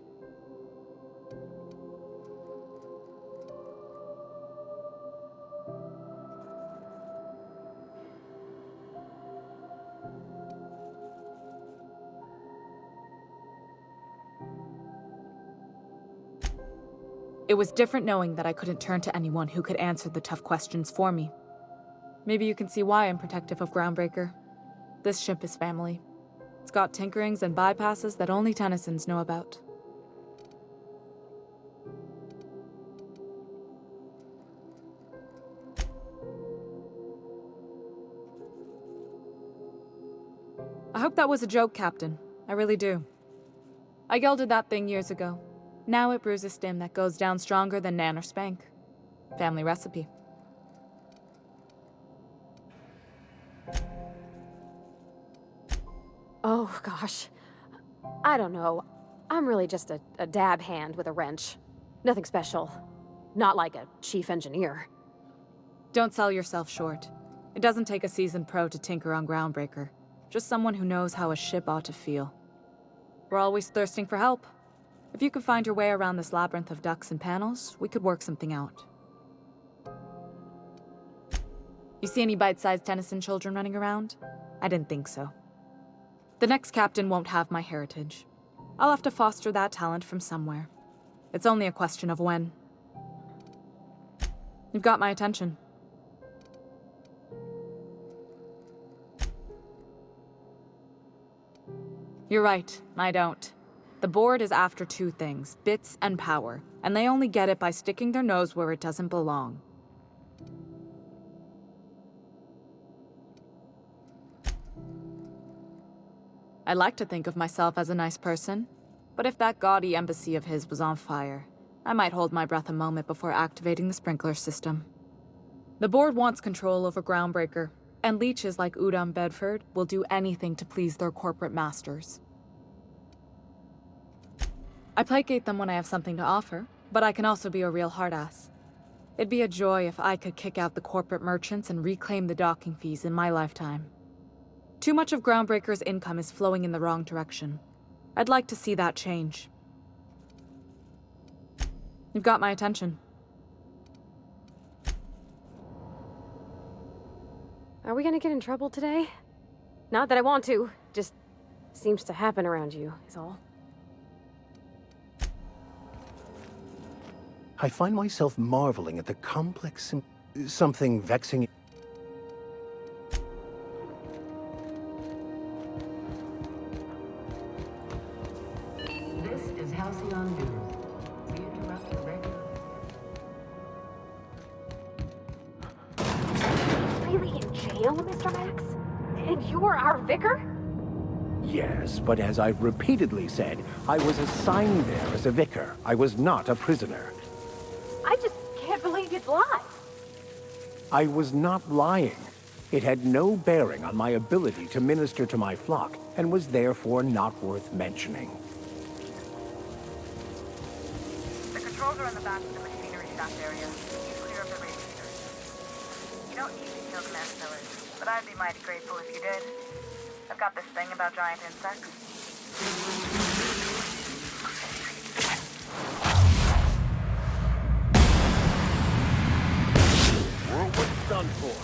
It was different knowing that I couldn't turn to anyone who could answer the tough questions for me. Maybe you can see why I'm protective of Groundbreaker. This ship is family. It's got tinkerings and bypasses that only Tennysons know about. I hope that was a joke, Captain. I really do. I gelded that thing years ago. Now it brews a stim that goes down stronger than Nan or Spank. Family recipe. Oh, gosh. I don't know. I'm really just a dab hand with a wrench. Nothing special. Not like a chief engineer. Don't sell yourself short. It doesn't take a seasoned pro to tinker on Groundbreaker. Just someone who knows how a ship ought to feel. We're always thirsting for help. If you could find your way around this labyrinth of ducts and panels, we could work something out. You see any bite-sized Tennyson children running around? I didn't think so. The next captain won't have my heritage. I'll have to foster that talent from somewhere. It's only a question of when. You've got my attention. You're right, I don't. The board is after two things, bits and power, and they only get it by sticking their nose where it doesn't belong. I like to think of myself as a nice person, but if that gaudy embassy of his was on fire, I might hold my breath a moment before activating the sprinkler system. The board wants control over Groundbreaker, and leeches like Udom Bedford will do anything to please their corporate masters. I placate them when I have something to offer, but I can also be a real hard-ass. It'd be a joy if I could kick out the corporate merchants and reclaim the docking fees in my lifetime. Too much of Groundbreaker's income is flowing in the wrong direction. I'd like to see that change. You've got my attention. Are we gonna get in trouble today? Not that I want to, just seems to happen around you, is all. I find myself marveling at the complex something vexing. This is Halcyon News. We interrupt the regular... Really in jail, Mr. Max? And you're our vicar? Yes, but as I've repeatedly said, I was assigned there as a vicar. I was not a prisoner. I just can't believe you'd lie. I was not lying. It had no bearing on my ability to minister to my flock, and was therefore not worth mentioning. The controls are in the back of the machinery shaft area. Please clear up the radiators. You don't need to kill the nest pillars, but I'd be mighty grateful if you did. I've got this thing about giant insects. What's done for?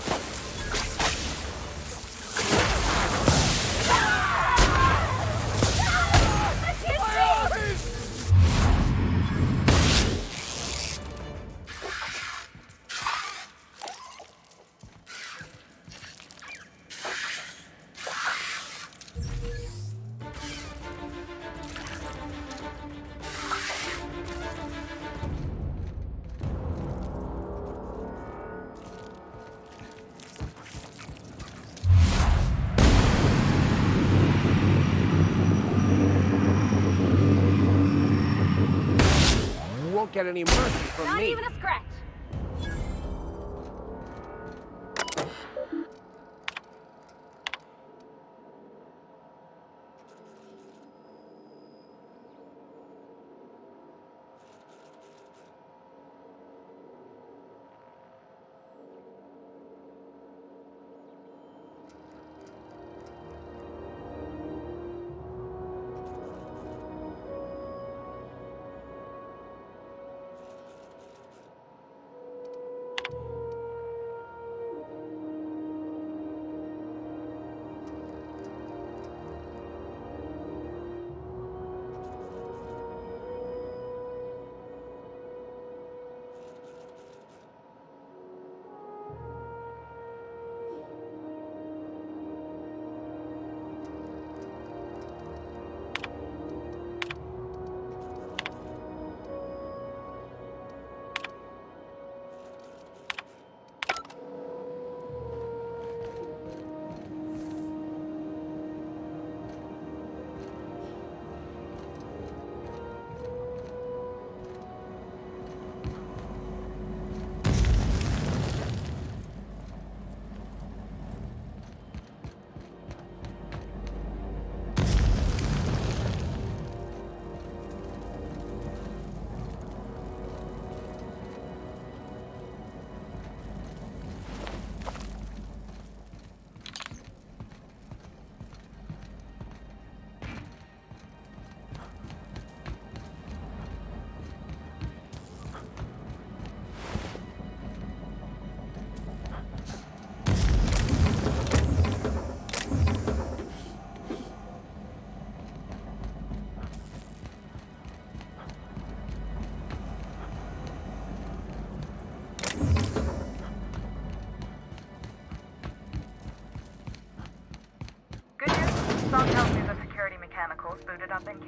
Won't get any mercy from Not me. even a scratch.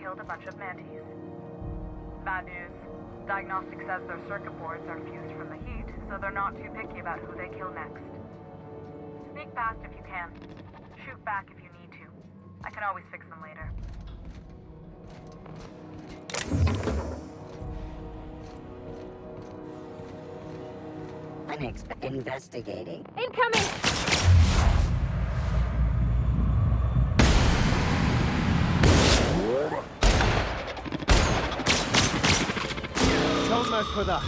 killed a bunch of mantis. Bad news. Diagnostic says their circuit boards are fused from the heat, so they're not too picky about who they kill next. Sneak past if you can. Shoot back if you need to. I can always fix them later. Investigating. Incoming! Don't mess with us.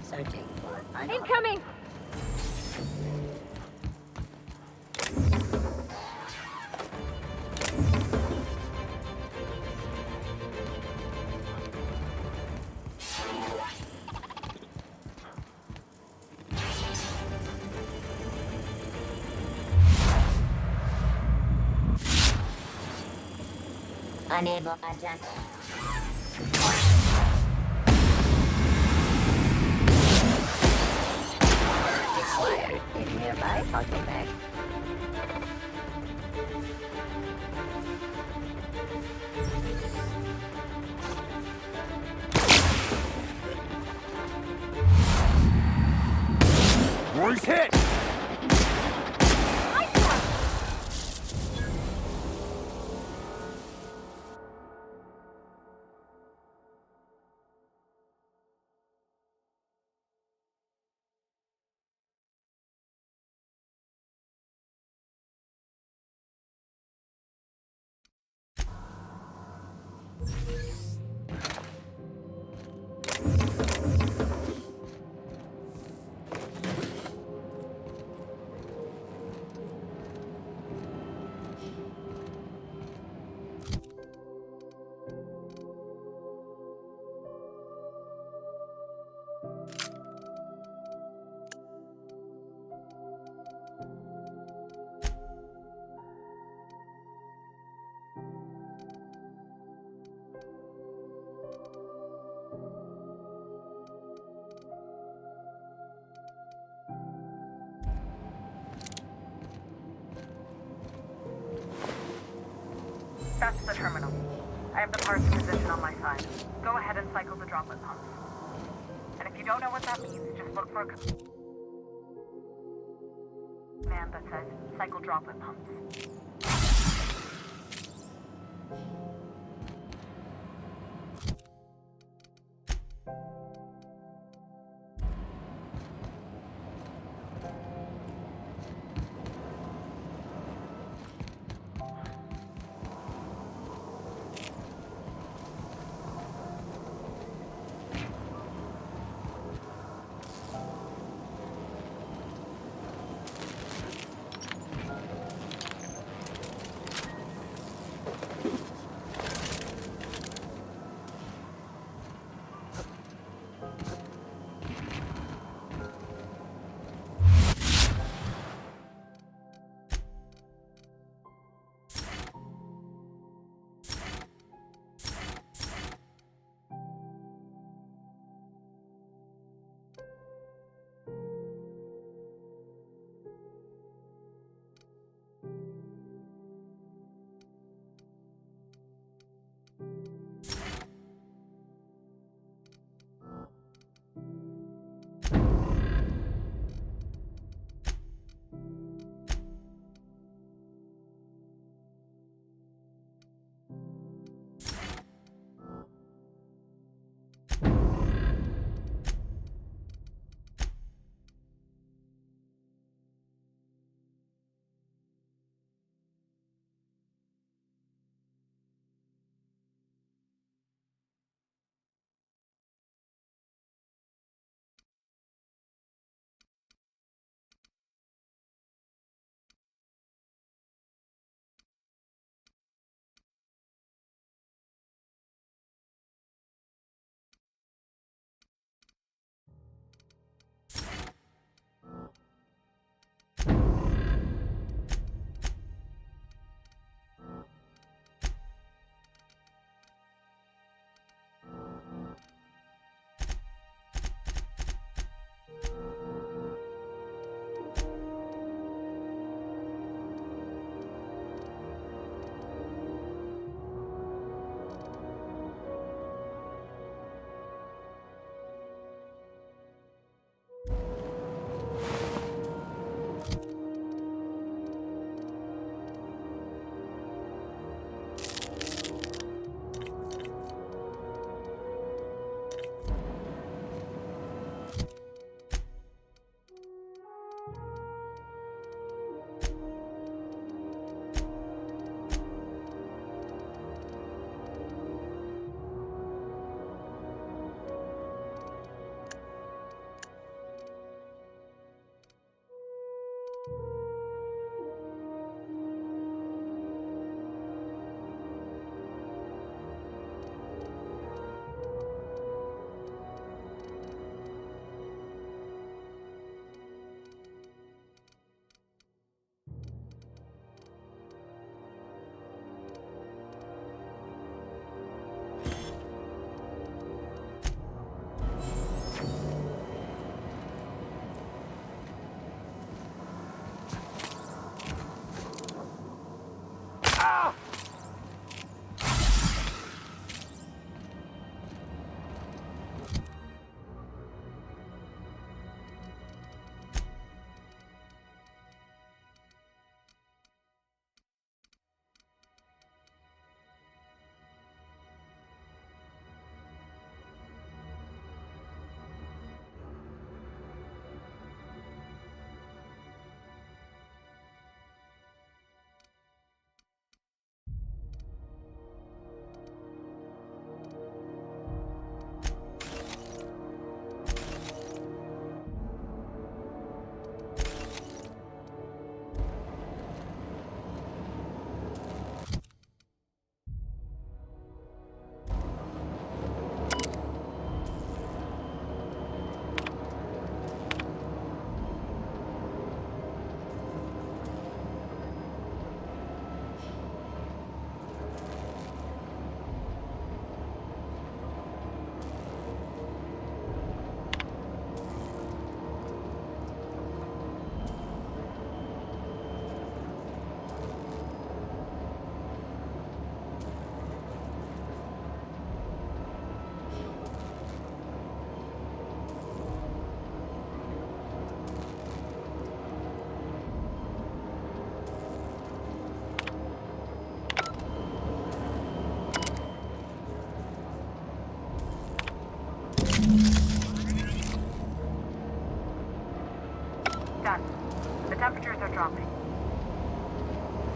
Searching for Incoming! Unable to adjust. If nearby, I'll get back. War's hit! That's the terminal. I have the parts in position on my side. Go ahead and cycle the droplet pumps. And if you don't know what that means, just look for a command that says cycle droplet pumps.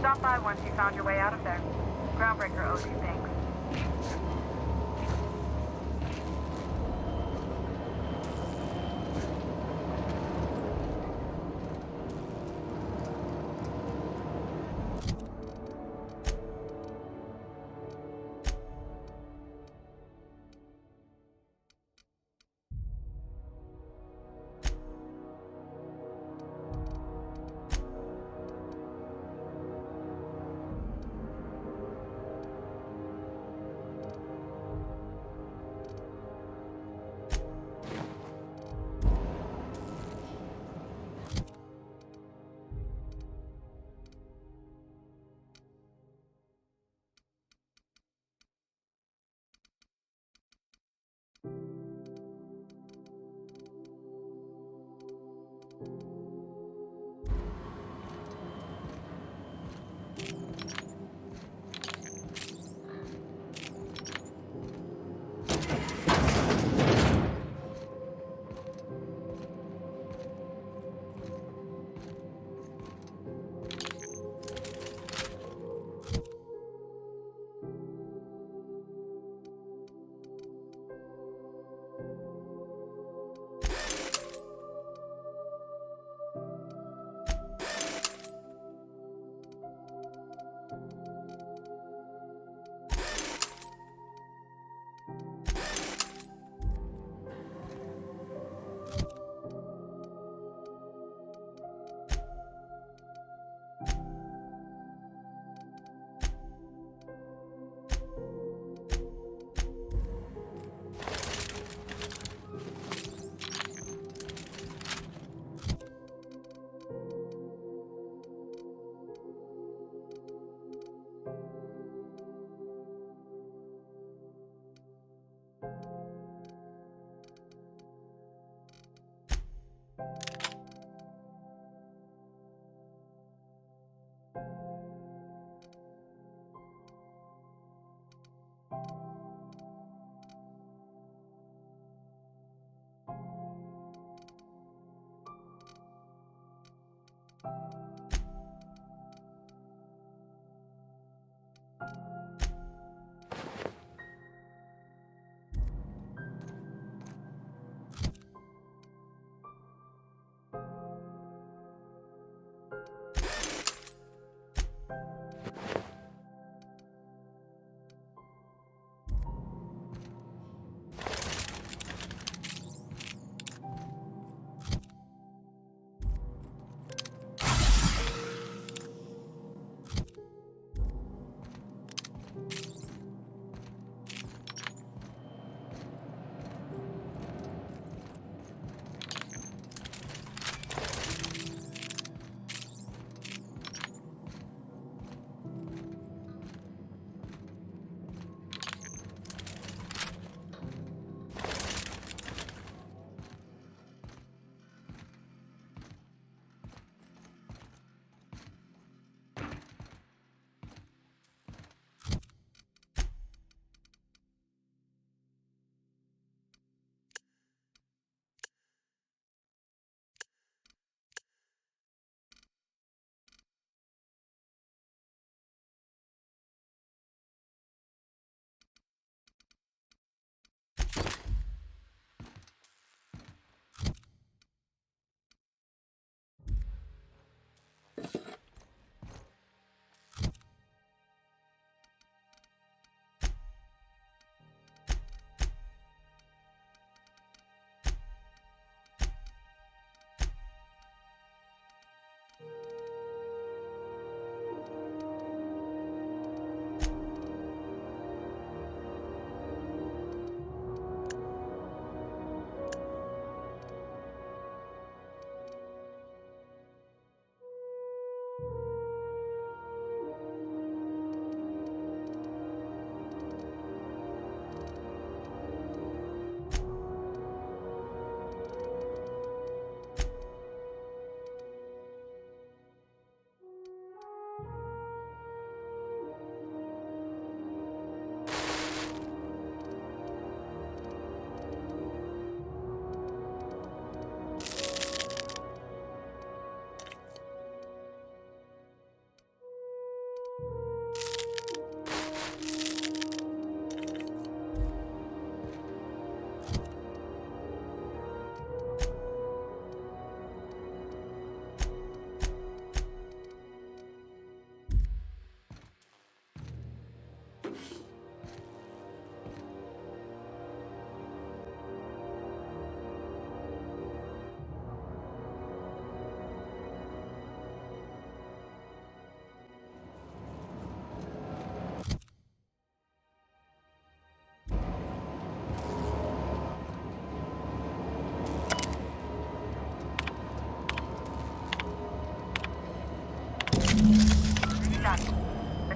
Stop by once you found your way out of there. Groundbreaker owes you thanks.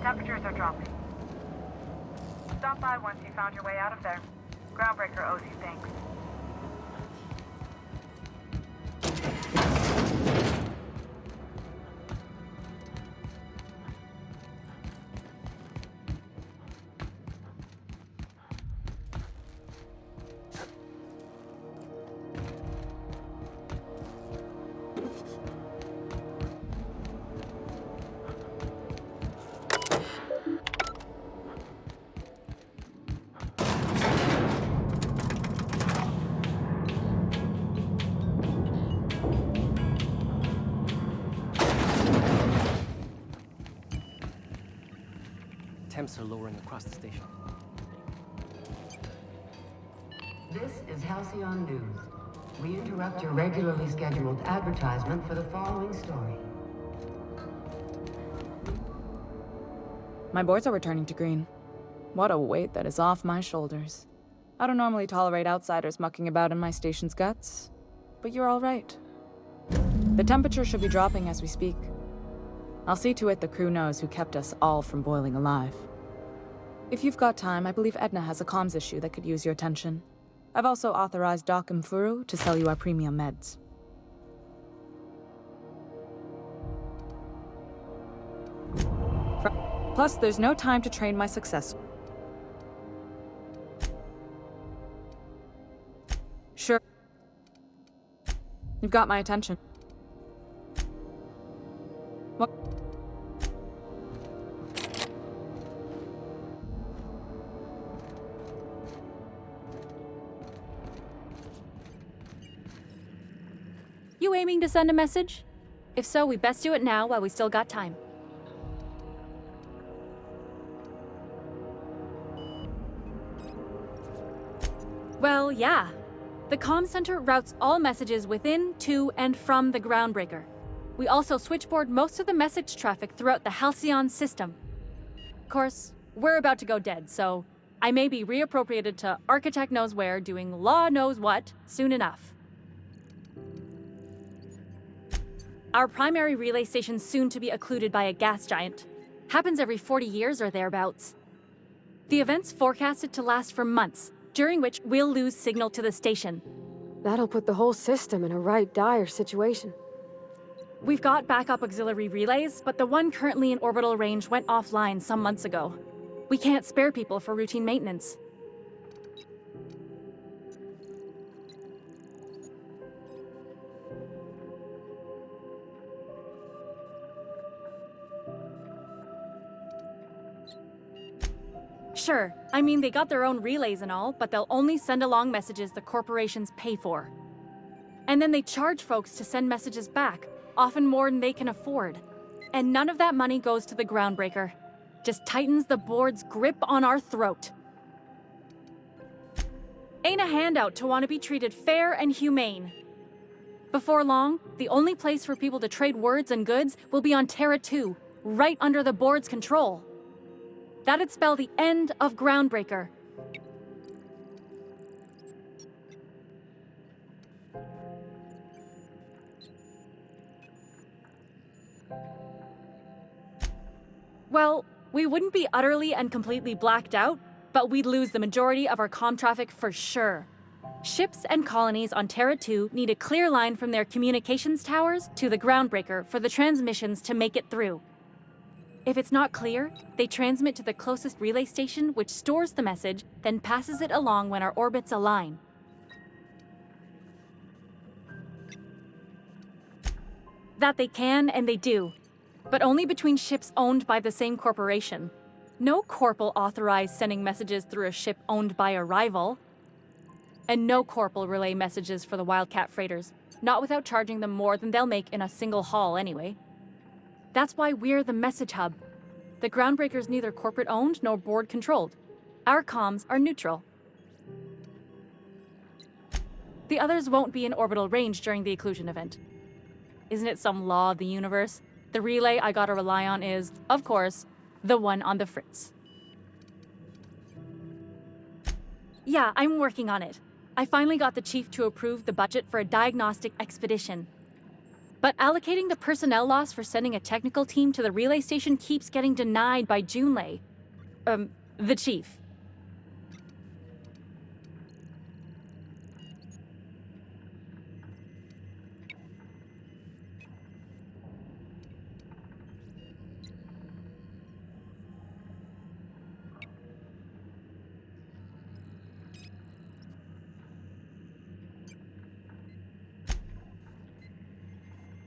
temperatures are dropping. Stop by once you found your way out of there. Groundbreaker owes you thanks. Temps are lowering across the station. This is Halcyon News. We interrupt your regularly scheduled advertisement for the following story. My boards are returning to green. What a weight that is off my shoulders. I don't normally tolerate outsiders mucking about in my station's guts, but you're all right. The temperature should be dropping as we speak. I'll see to it the crew knows who kept us all from boiling alive. If you've got time, I believe Edna has a comms issue that could use your attention. I've also authorized Doc and Furu to sell you our premium meds. Plus, there's no time to train my successor. Sure. You've got my attention. What? You aiming to send a message? If so, we best do it now while we still got time. Well, yeah. The comm center routes all messages within, to, and from the Groundbreaker. We also switchboard most of the message traffic throughout the Halcyon system. Of course, we're about to go dead, so I may be reappropriated to Architect Knows Where doing Law Knows What soon enough. Our primary relay station's soon to be occluded by a gas giant. Happens every 40 years or thereabouts. The event's forecasted to last for months, during which we'll lose signal to the station. That'll put the whole system in a right dire situation. We've got backup auxiliary relays, but the one currently in orbital range went offline some months ago. We can't spare people for routine maintenance. Sure, I mean they got their own relays and all, but they'll only send along messages the corporations pay for. And then they charge folks to send messages back, often more than they can afford. And none of that money goes to the Groundbreaker. Just tightens the board's grip on our throat. Ain't a handout to want to be treated fair and humane. Before long, the only place for people to trade words and goods will be on Terra 2, right under the board's control. That'd spell the end of Groundbreaker. Well, we wouldn't be utterly and completely blacked out, but we'd lose the majority of our comm traffic for sure. Ships and colonies on Terra 2 need a clear line from their communications towers to the Groundbreaker for the transmissions to make it through. If it's not clear, they transmit to the closest relay station, which stores the message, then passes it along when our orbits align. That they can, and they do. But only between ships owned by the same corporation. No corp will authorize sending messages through a ship owned by a rival. And no corp will relay messages for the Wildcat freighters, not without charging them more than they'll make in a single haul anyway. That's why we're the message hub. The Groundbreaker's neither corporate-owned nor board-controlled. Our comms are neutral. The others won't be in orbital range during the occlusion event. Isn't it some law of the universe? The relay I gotta rely on is, of course, the one on the Fritz. Yeah, I'm working on it. I finally got the chief to approve the budget for a diagnostic expedition. But allocating the personnel loss for sending a technical team to the relay station keeps getting denied by Junlei. The chief.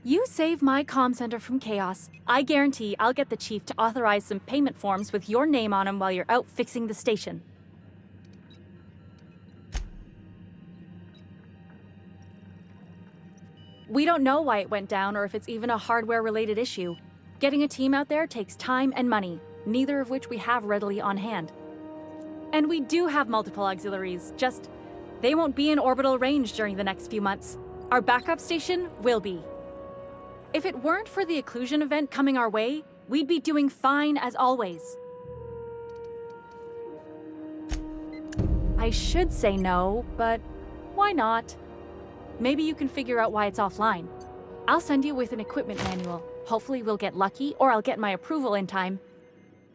You save my comm center from chaos. I guarantee I'll get the chief to authorize some payment forms with your name on them while you're out fixing the station. We don't know why it went down or if it's even a hardware-related issue. Getting a team out there takes time and money, neither of which we have readily on hand. And we do have multiple auxiliaries, just they won't be in orbital range during the next few months. Our backup station will be. If it weren't for the occlusion event coming our way, we'd be doing fine as always. I should say no, but why not? Maybe you can figure out why it's offline. I'll send you with an equipment manual. Hopefully we'll get lucky, or I'll get my approval in time.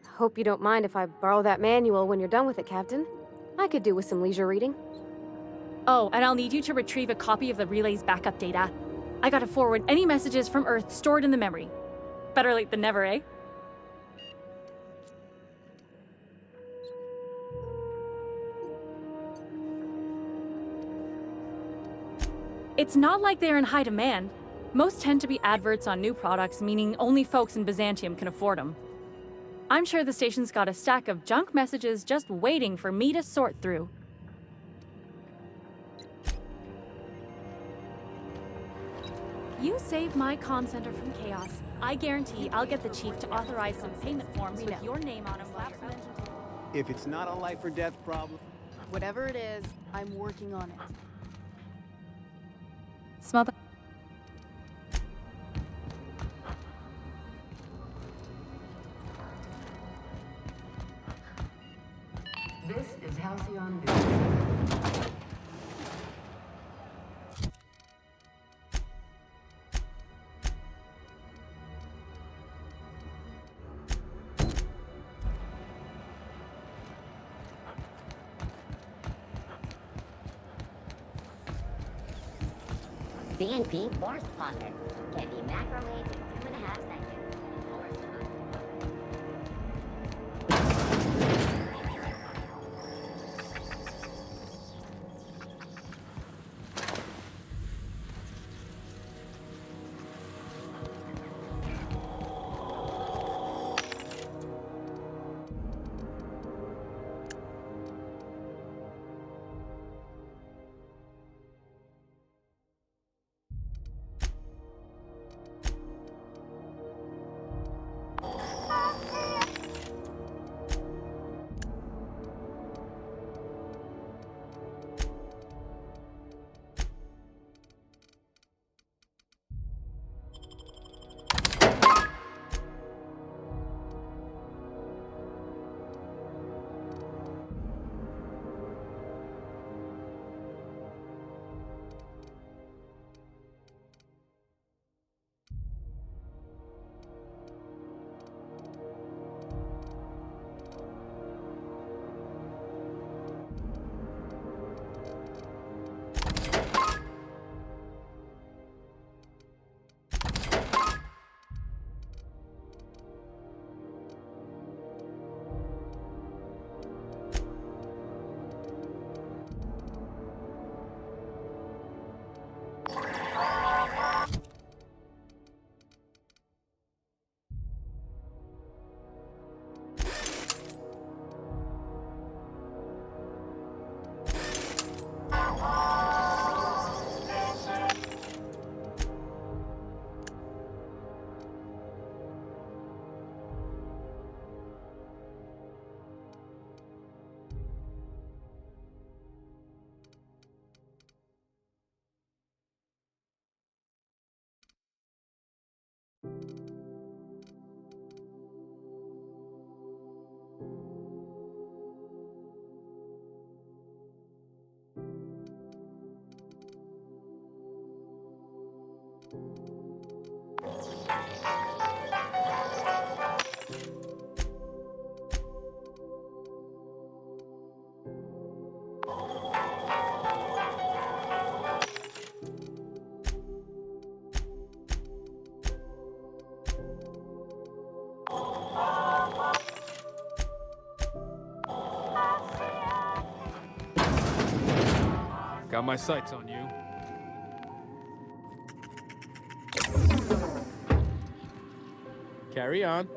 Hope you don't mind if I borrow that manual when you're done with it, Captain. I could do with some leisure reading. Oh, and I'll need you to retrieve a copy of the relay's backup data. I gotta forward any messages from Earth stored in the memory. Better late than never, eh? It's not like they're in high demand. Most tend to be adverts on new products, meaning only folks in Byzantium can afford them. I'm sure the station's got a stack of junk messages just waiting for me to sort through. You save my comm center from chaos. I guarantee I'll get the chief to authorize some payment forms with your name on them. If it's not a life or death problem... Whatever it is, I'm working on it. Smell that? This is Halcyon News. CNP force pockets can be macrowaved in 2.5 seconds. Got my sights on you. Carry on.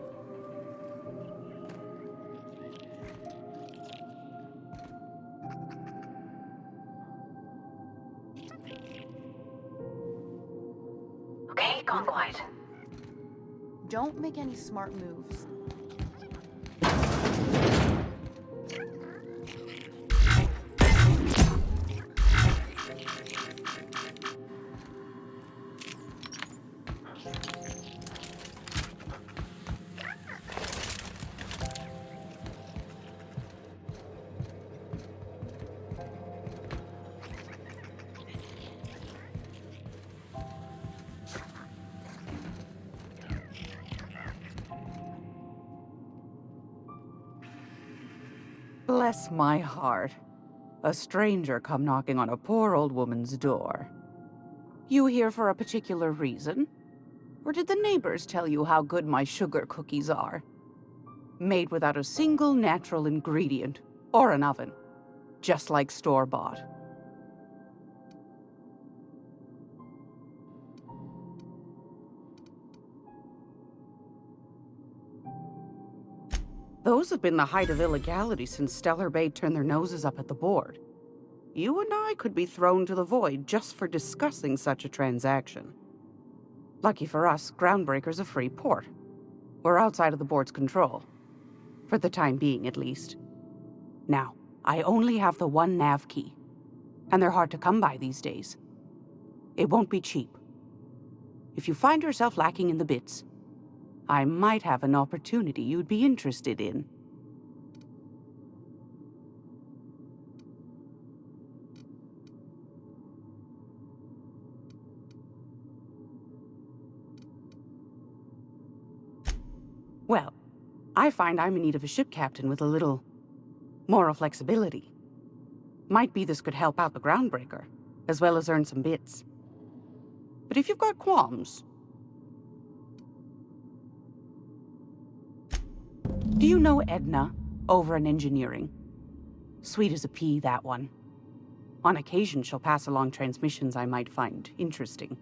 Okay, gone quiet. Don't make any smart moves. Bless my heart. A stranger come knocking on a poor old woman's door. You here for a particular reason? Or did the neighbors tell you how good my sugar cookies are? Made without a single natural ingredient, or an oven. Just like store-bought. Those have been the height of illegality since Stellar Bay turned their noses up at the board. You and I could be thrown to the void just for discussing such a transaction. Lucky for us, Groundbreaker's a free port. We're outside of the board's control. For the time being, at least. Now, I only have the one nav key. And they're hard to come by these days. It won't be cheap. If you find yourself lacking in the bits, I might have an opportunity you'd be interested in. Well, I find I'm in need of a ship captain with a little moral flexibility. Might be this could help out the Groundbreaker, as well as earn some bits. But if you've got qualms... Do you know Edna, over in engineering? Sweet as a pea, that one. On occasion, she'll pass along transmissions I might find interesting.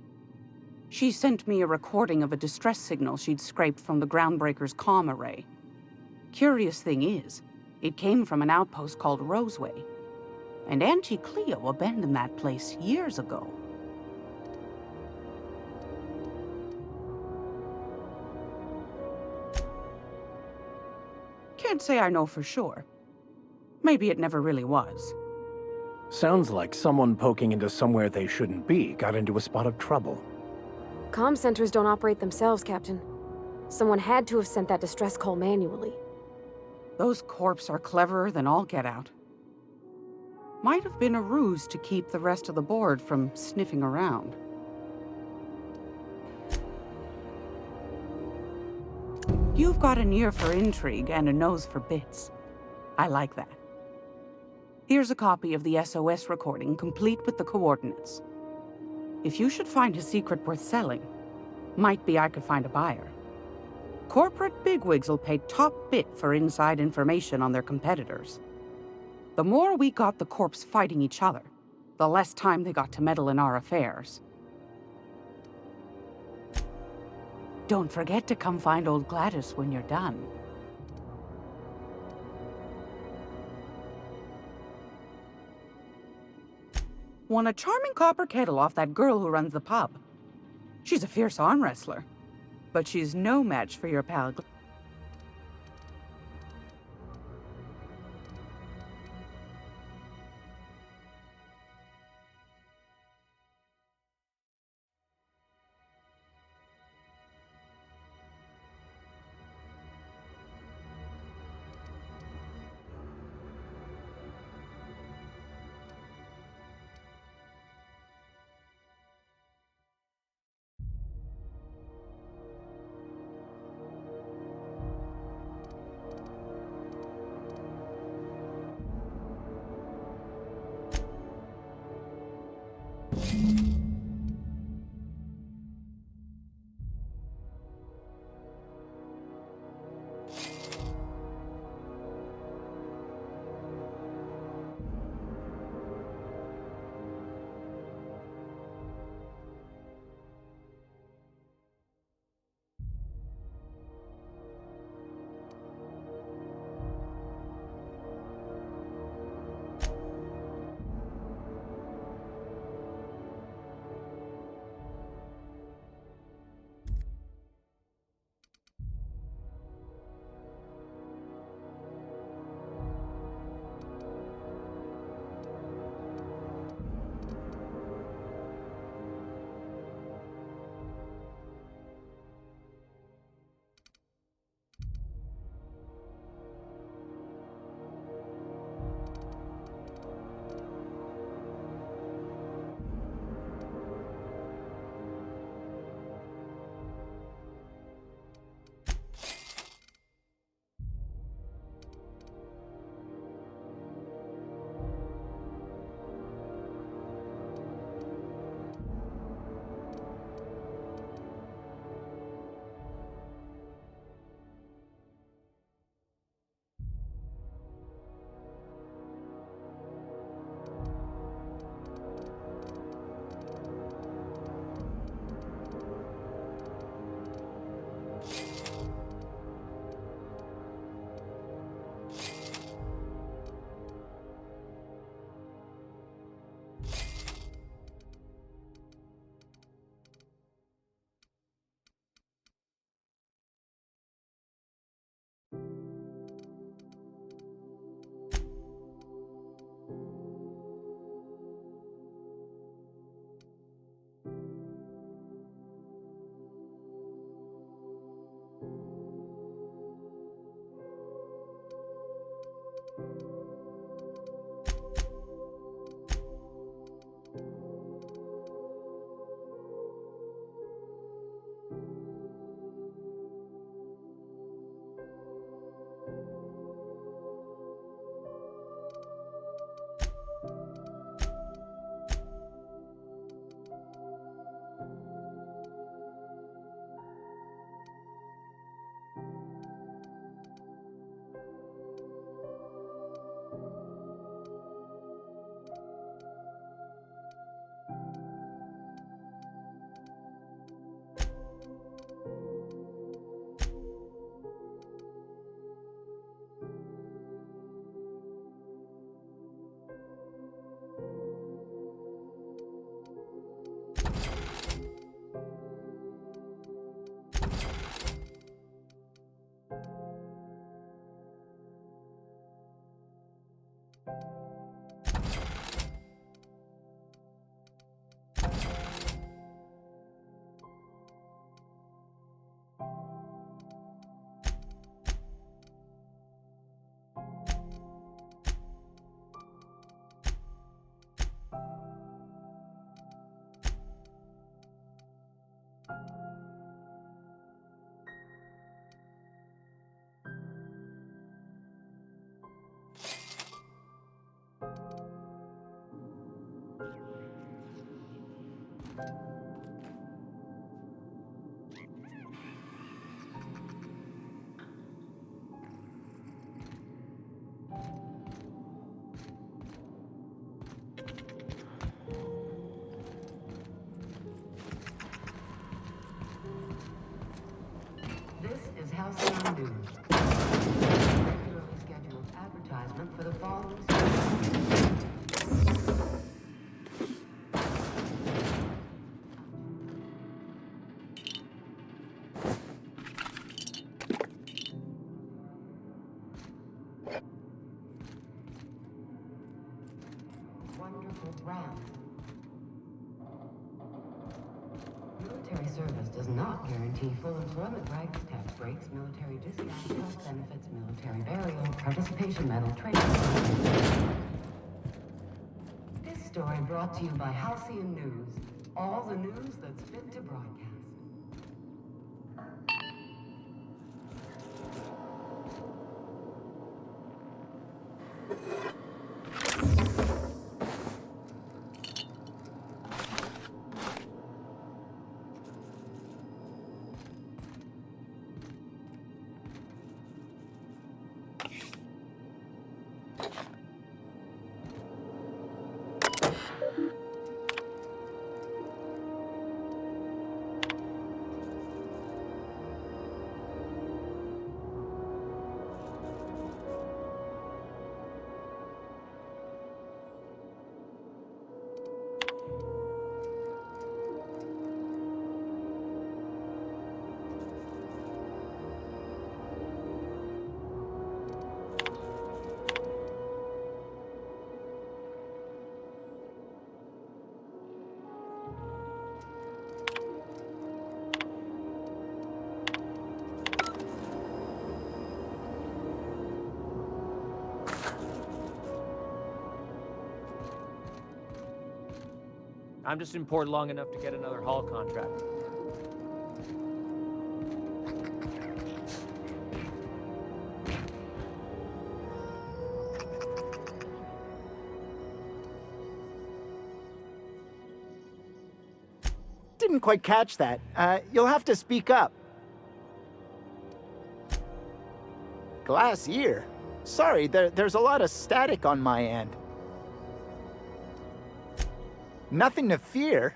She sent me a recording of a distress signal she'd scraped from the Groundbreaker's comm array. Curious thing is, it came from an outpost called Roseway. And Auntie Cleo abandoned that place years ago. Can't say I know for sure. Maybe it never really was. Sounds like someone poking into somewhere they shouldn't be got into a spot of trouble. Comm centers don't operate themselves, Captain. Someone had to have sent that distress call manually. Those corps are cleverer than all get out. Might have been a ruse to keep the rest of the board from sniffing around. You've got an ear for intrigue and a nose for bits. I like that. Here's a copy of the SOS recording, complete with the coordinates. If you should find a secret worth selling, might be I could find a buyer. Corporate bigwigs will pay top bit for inside information on their competitors. The more we got the corps fighting each other, the less time they got to meddle in our affairs. Don't forget to come find old Gladys when you're done. Won a charming copper kettle off that girl who runs the pub. She's a fierce arm wrestler, but she's no match for your pal. This is Halcyon News. Regularly scheduled advertisement for the following season. Wonderful brand. Military service does not guarantee full employment rights, tax breaks, military discounts, health benefits, military burial, participation medal, training. This story brought to you by Halcyon News. All the news that's fit to broadcast. I'm just in port long enough to get another haul contract. Didn't quite catch that. You'll have to speak up. Glass ear? Sorry, there's a lot of static on my end. Nothing to fear.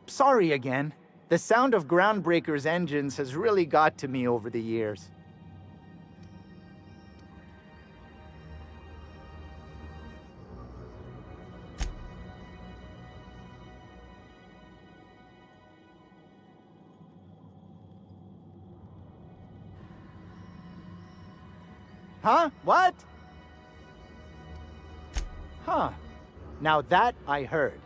Sorry again. The sound of Groundbreaker's engines has really got to me over the years. Huh? What? Huh. Now that I heard.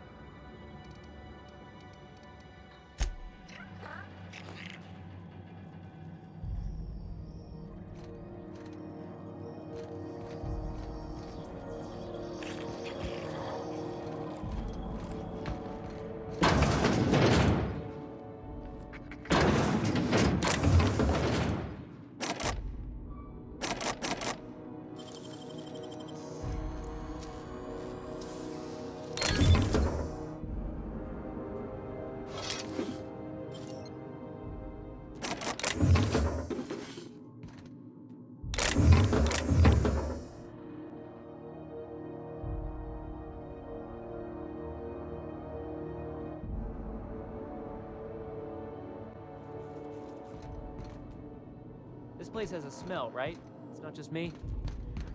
This place has a smell, right? It's not just me.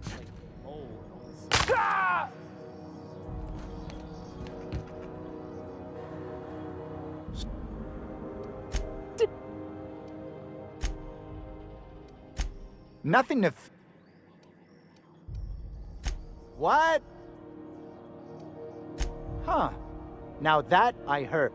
It's like mold. Nothing to What? Huh. Now that I heard.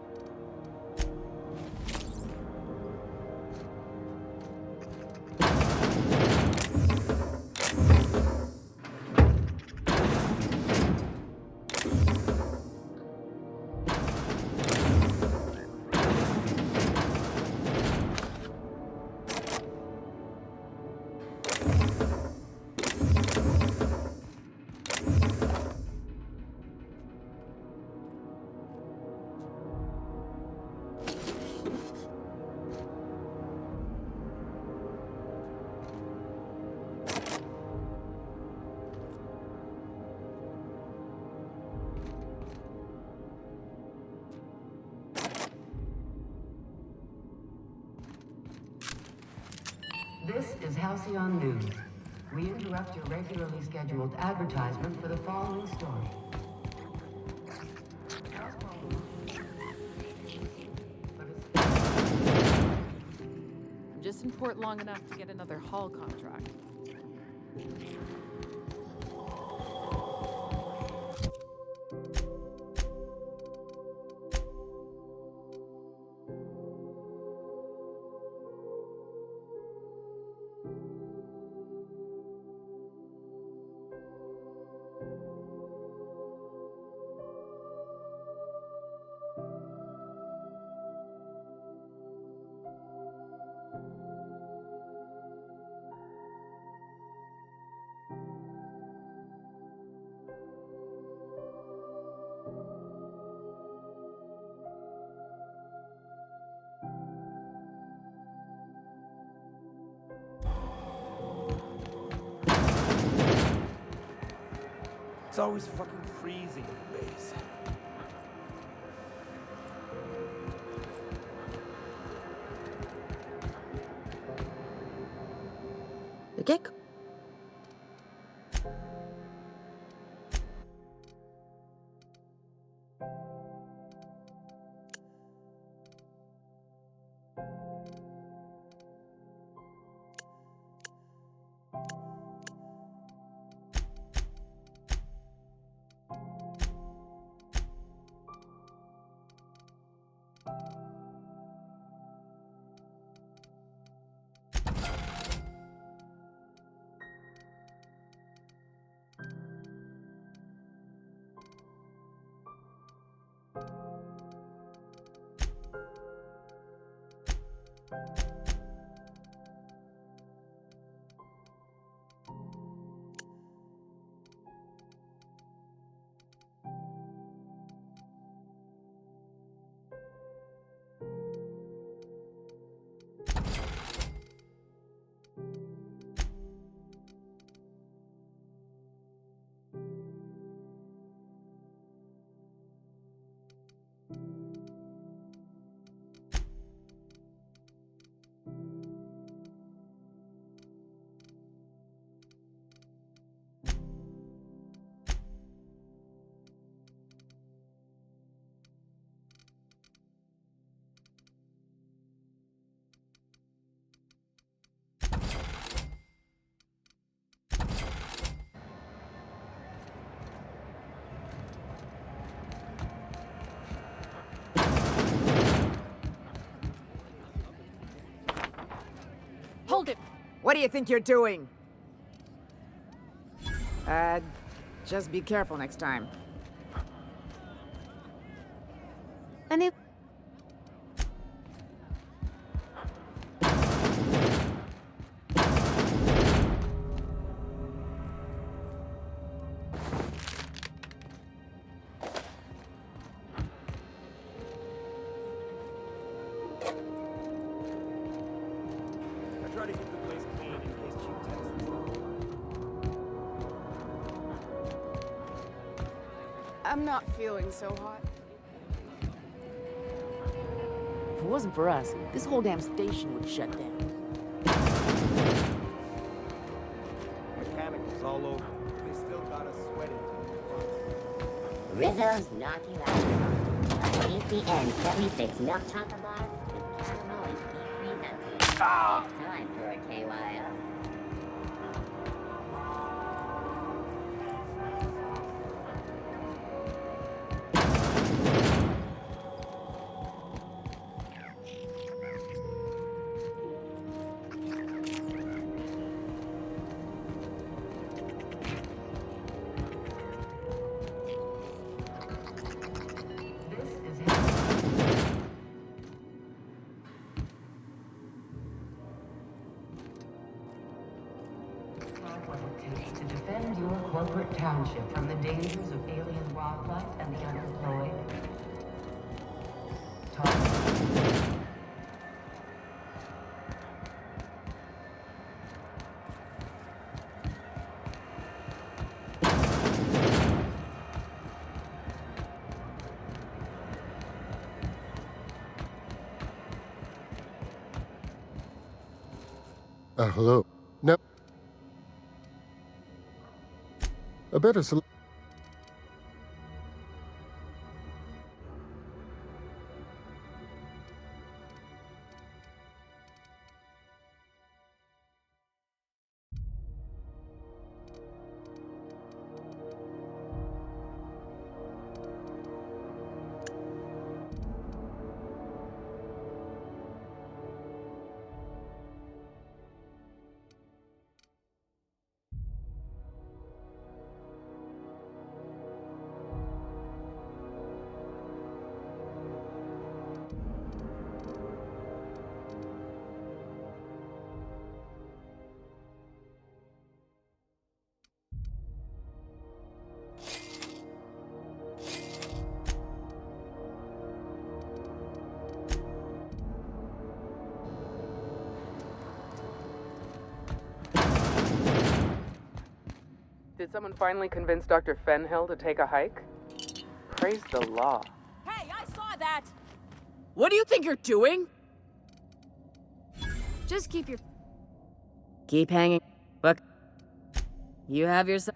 This is Halcyon News. We interrupt your regularly scheduled advertisement for the following story. I'm just in port long enough to get another haul contract. It's always fucking freezing in the base. Okay. Hold it! What do you think you're doing? Just be careful next time. Any I try to keep the place clean in case Chief texts and stuff. I'm not feeling so hot. If it wasn't for us, this whole damn station would shut down. Rizzo's knock you out. CCN 76 milk chocolate bar with caramel and pea cream nuts. It's time for a KYO. What it takes to defend your corporate township from the dangers of alien wildlife and the unemployed. Hello. No. A better solution. Did someone finally convince Dr. Fenhill to take a hike? Praise the law. Hey, I saw that! What do you think you're doing? Just keep your... Keep hanging. Look. You have yourself...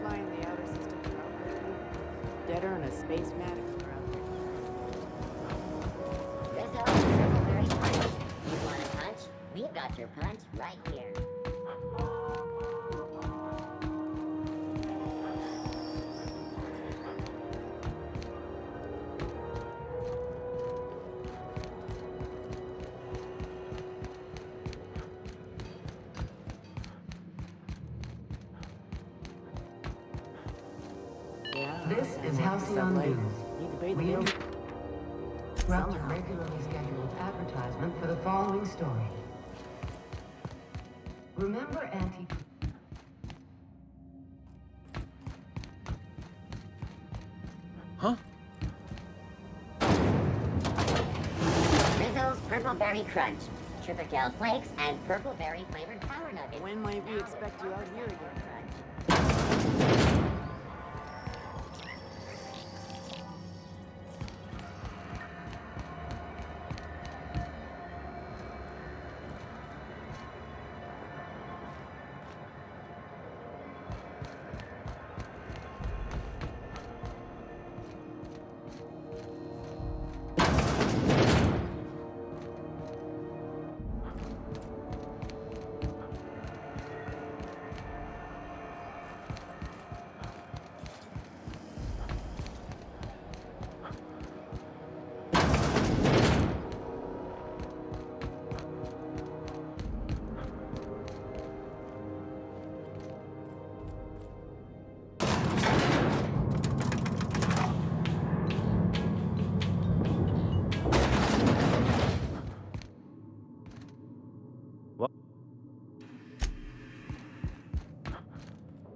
Flying the outer system deader in a space matic around. Rizzo, Purple Berry Punch. You want a punch? We've got your punch right here. This is Halcyon News. We interrupt a regularly scheduled advertisement for the following story. Remember Auntie... Huh? Rizzo's Purple Berry Crunch. Triple flakes and purple berry flavored power nuggets. When might we expect you out here again?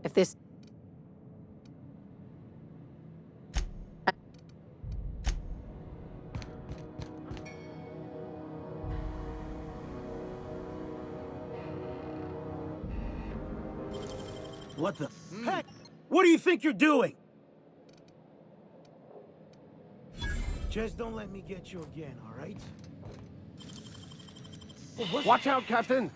If this... What the heck? What do you think you're doing? Just don't let me get you again, all right? Watch out, Captain!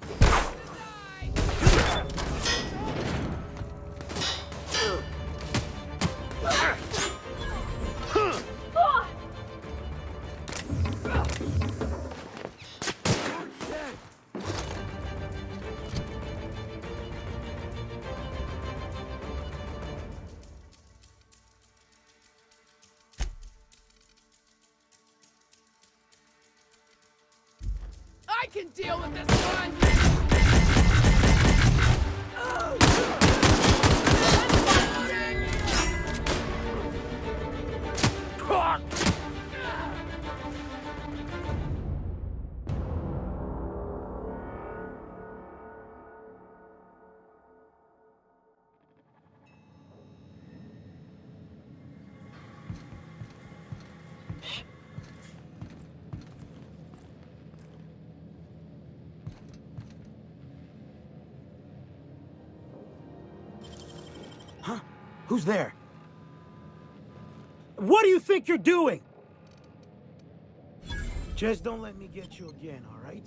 I can deal with this one! Huh? Who's there? What do you think you're doing? Just don't let me get you again, all right?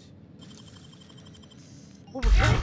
What was that?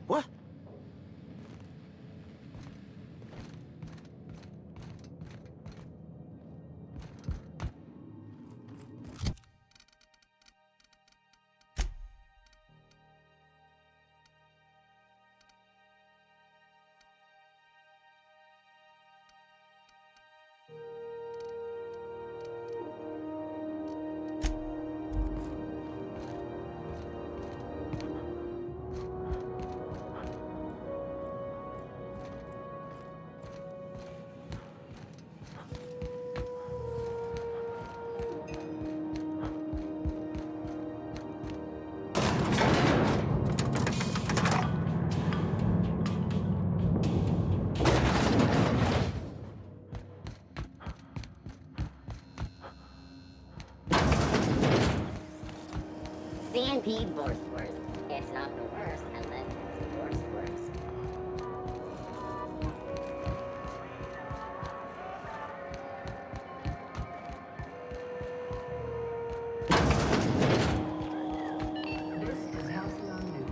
What? CNP Borstwurst. It's not the worst unless it's Borstwurst. This is Halcyon News.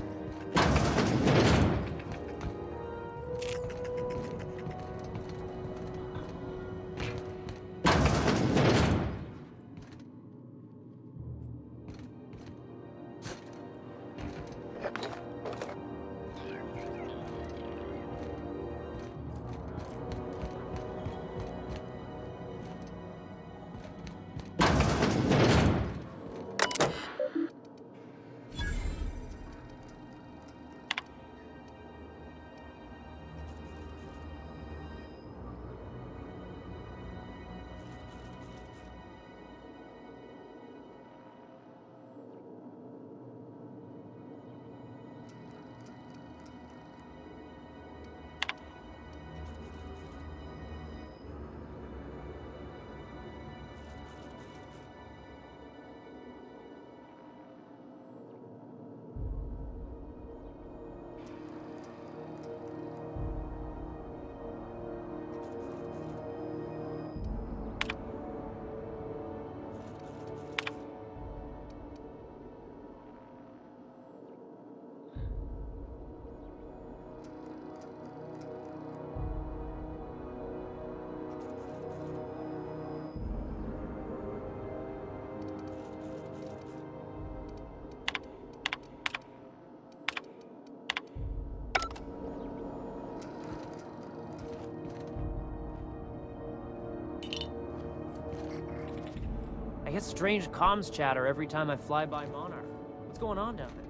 I get strange comms chatter every time I fly by Monarch. What's going on down there?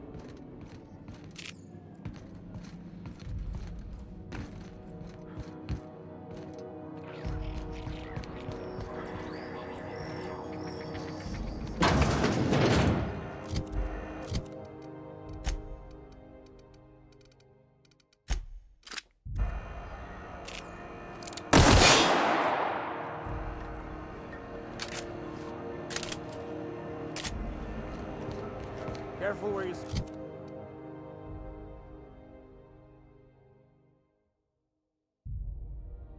Careful where you...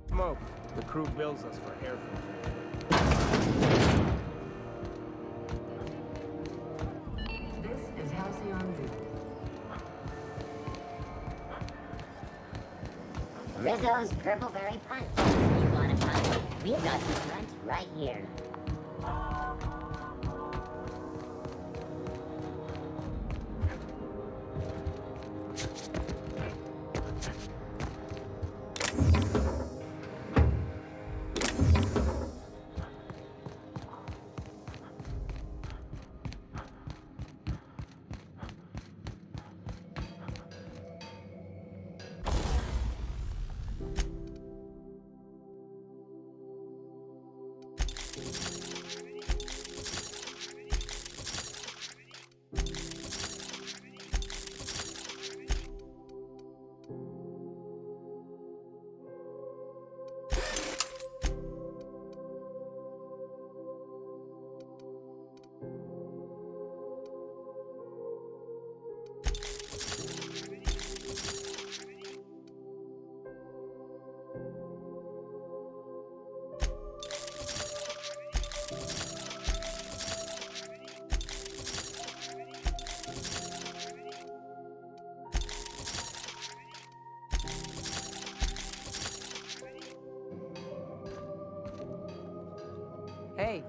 Smoke. The crew bills us for air filtration. This is Halcyon View. Rizzo's Purpleberry Punch. You want a punch? We've got some punch right here. Hey.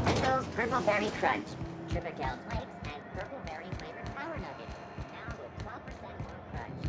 Rizzo's Purpleberry Crunch. Tripical flakes and purpleberry flavored power nuggets. Now with 12% more crunch.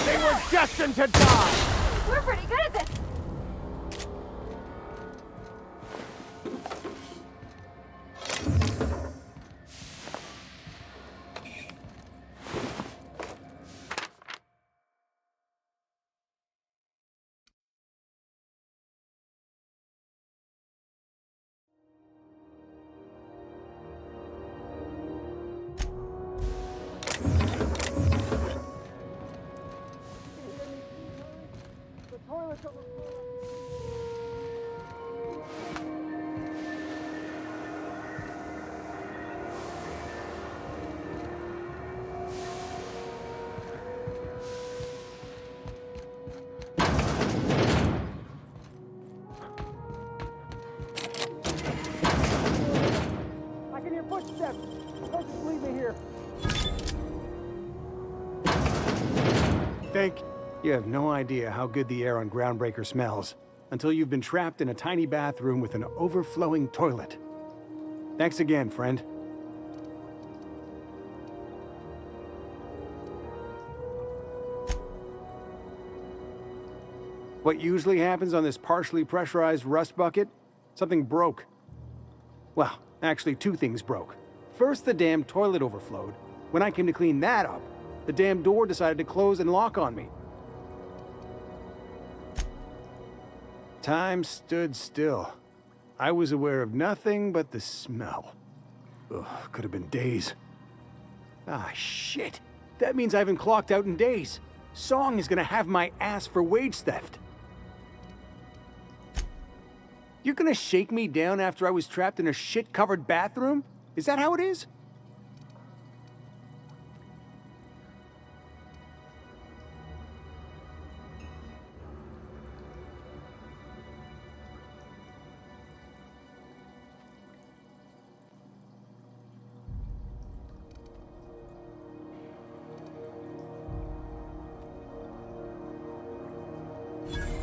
They were destined to die! We're pretty good at this. I can hear footsteps. Don't just leave me here. Thank you. You have no idea how good the air on Groundbreaker smells until you've been trapped in a tiny bathroom with an overflowing toilet. Thanks again, friend. What usually happens on this partially pressurized rust bucket? Something broke. Well, actually 2 things broke. First, the damn toilet overflowed. When I came to clean that up, the damn door decided to close and lock on me. Time stood still. I was aware of nothing but the smell. Ugh, could have been days. Ah, shit. That means I haven't clocked out in days. Song is gonna have my ass for wage theft. You're gonna shake me down after I was trapped in a shit-covered bathroom? Is that how it is?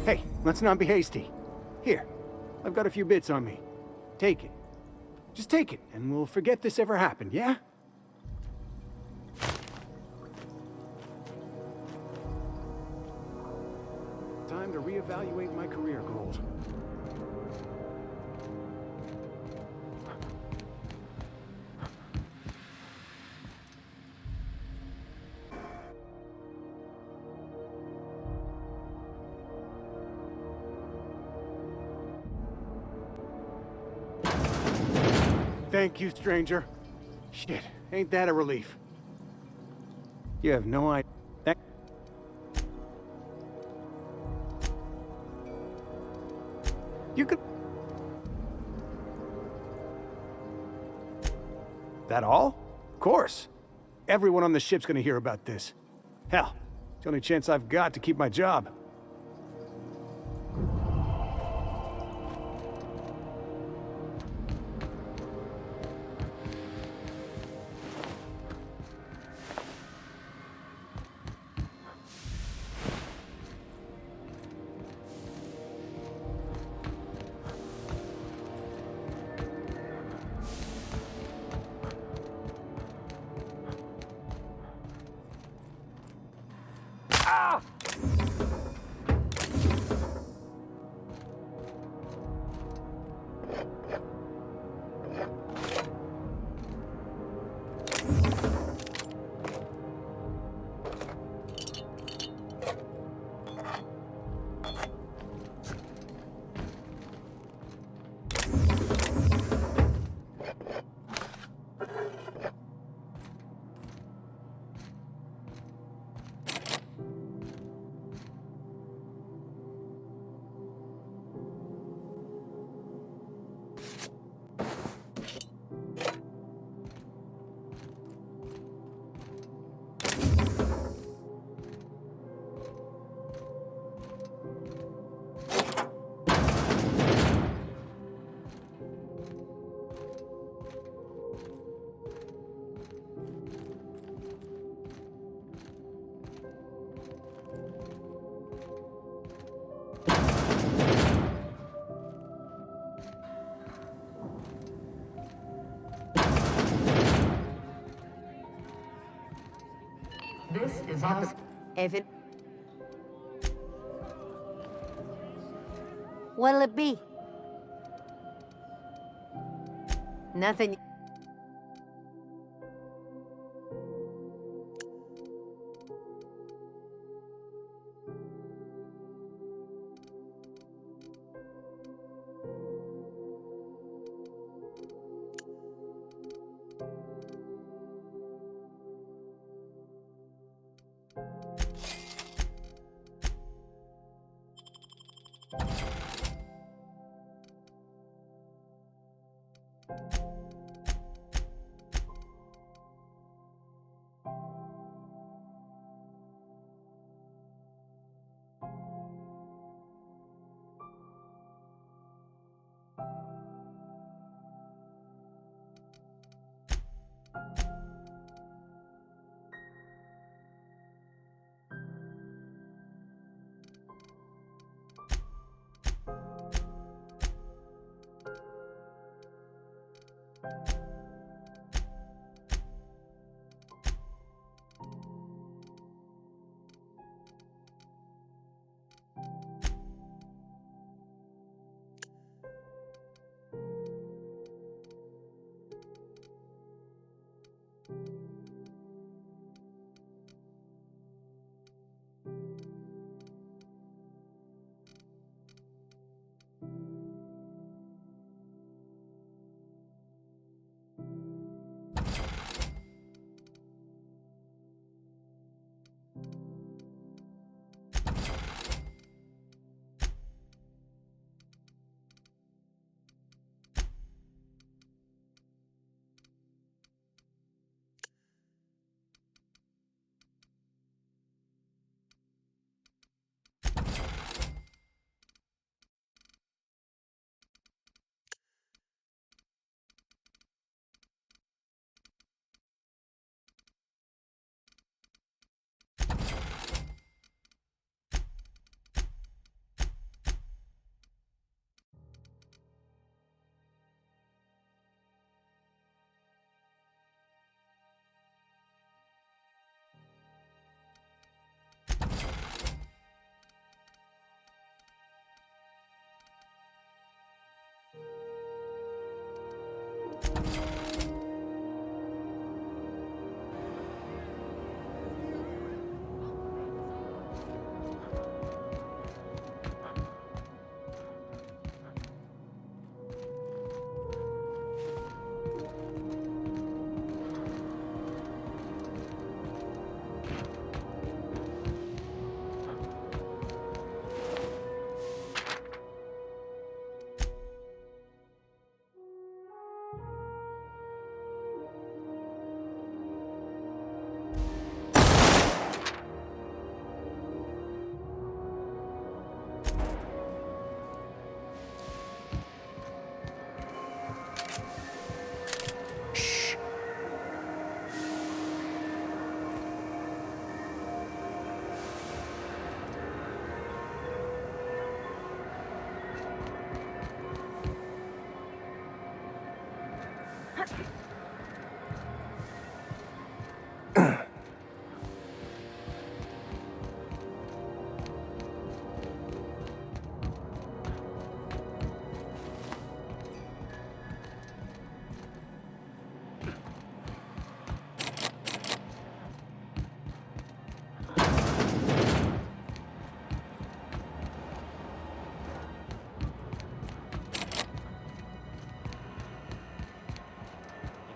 Hey, let's not be hasty. Here, I've got a few bits on me. Take it. Just take it, and we'll forget this ever happened, yeah? Time to reevaluate my career goals. Thank you, stranger. Shit, ain't that a relief? You have no idea. You could... That all? Of course. Everyone on the ship's gonna hear about this. Hell, it's the only chance I've got to keep my job. This is us. If it... What'll it be? Nothing.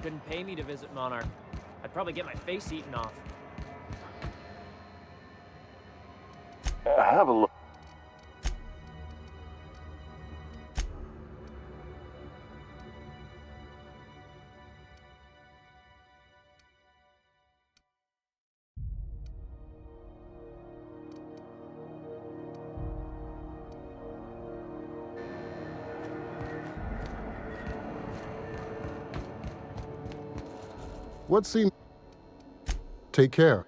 couldn't pay me to visit Monarch. I'd probably get my face eaten off. Have a look. What seems... Take care.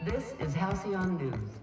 This is Halcyon News.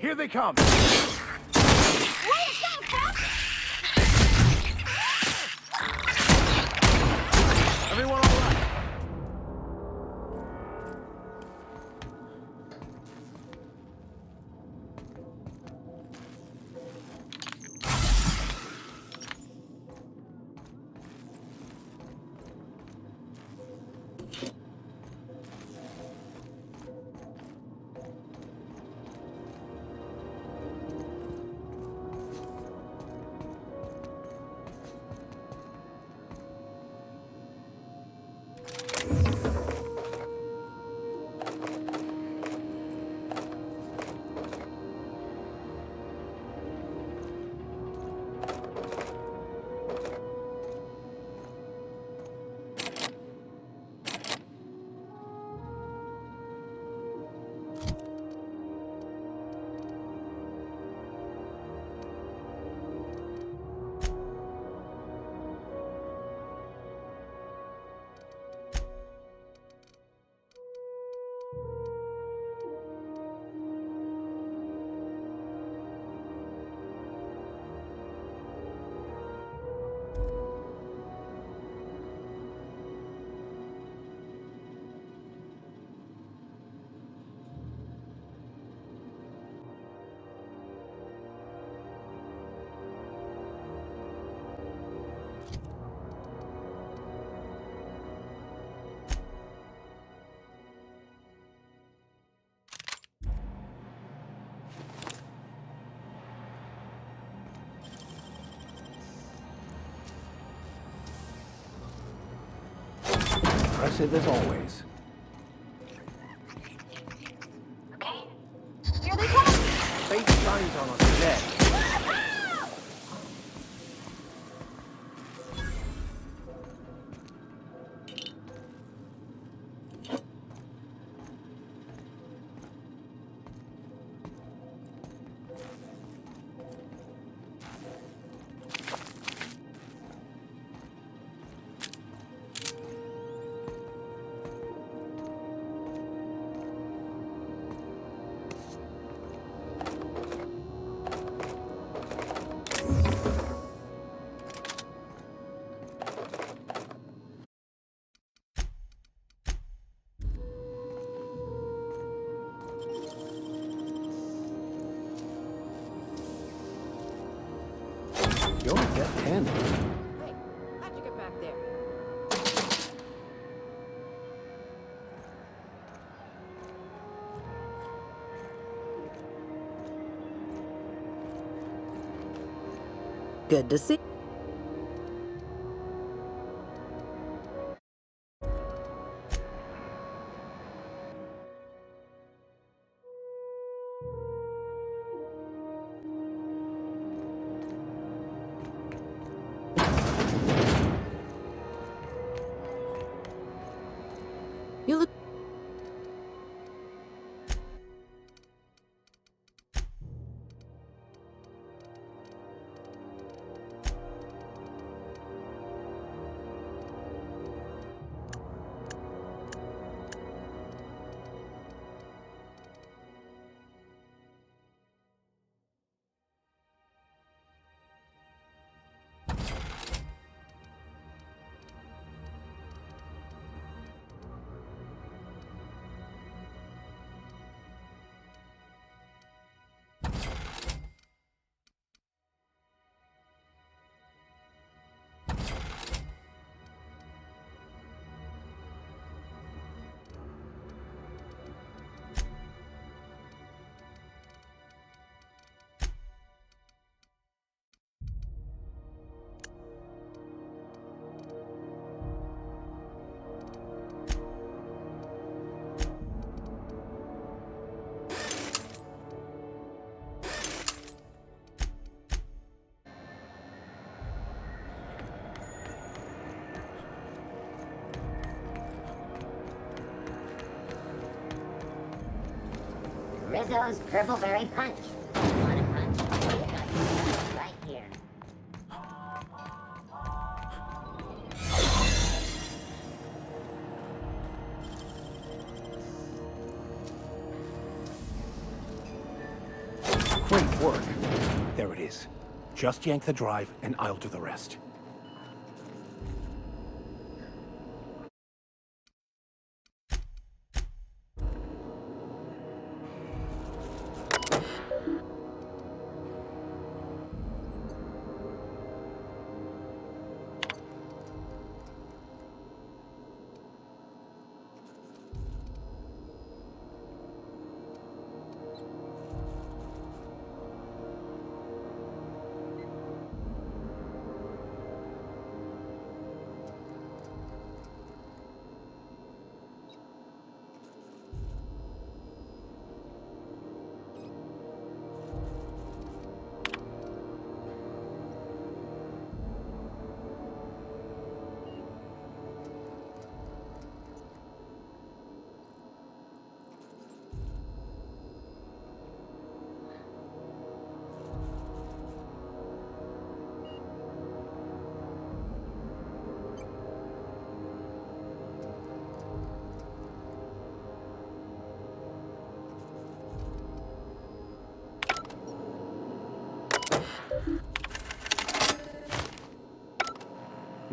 Here they come! Everyone all right? Impressive as always. Here they come! Face shines on us today. You're left-handed. Hey, how'd you get back there? Good to see. You look. Rizzo's Purple Berry Punch. Want a punch? You got yourself right here. Great work. There it is. Just yank the drive, and I'll do the rest.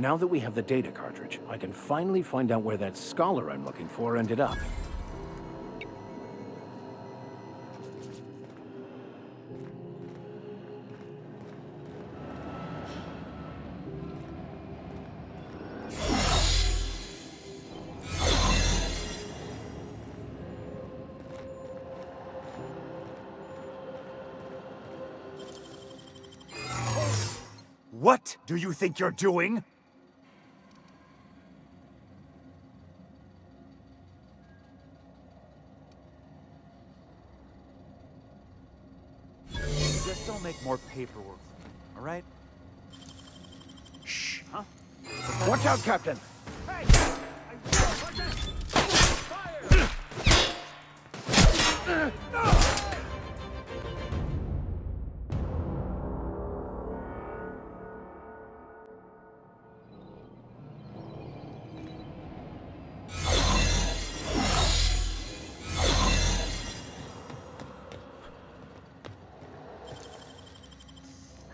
Now that we have the data cartridge, I can finally find out where that scholar I'm looking for ended up. What do you think you're doing? Just don't make more paperwork, all right? Shh. Huh? Watch out, Captain!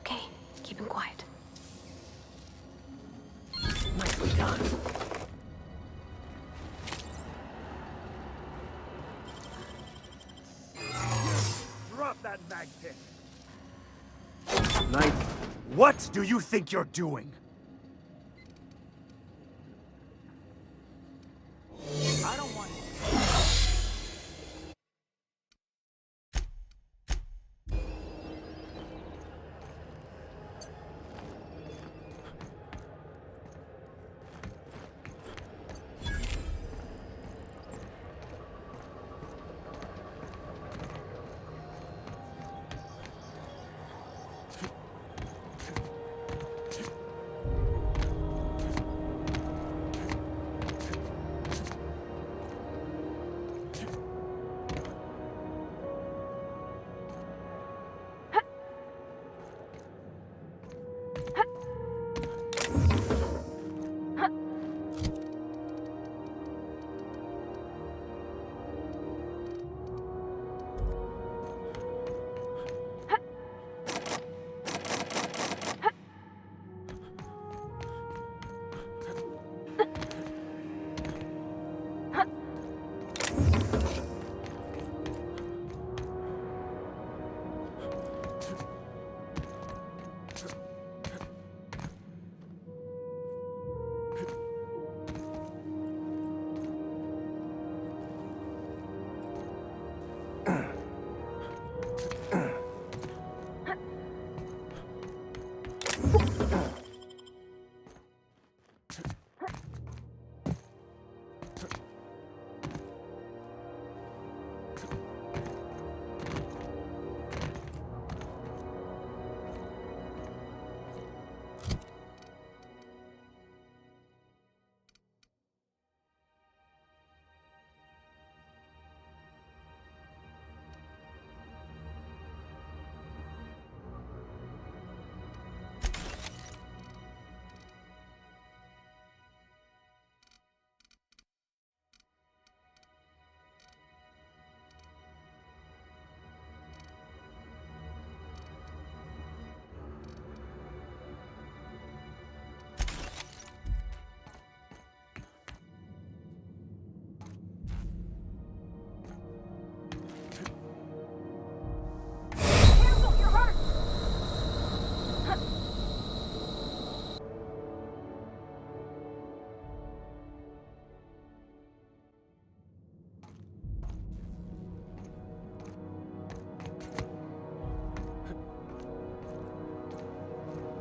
Okay, keep him quiet. Nicely done. Drop that mag pit. Knight. What do you think you're doing? I don't want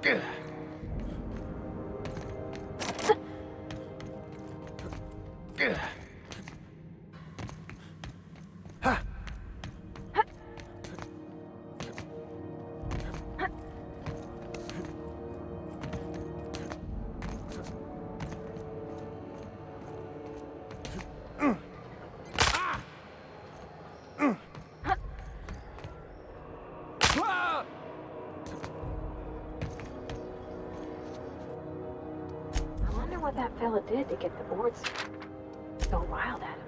I wonder what that fella did to get the boards so riled at him.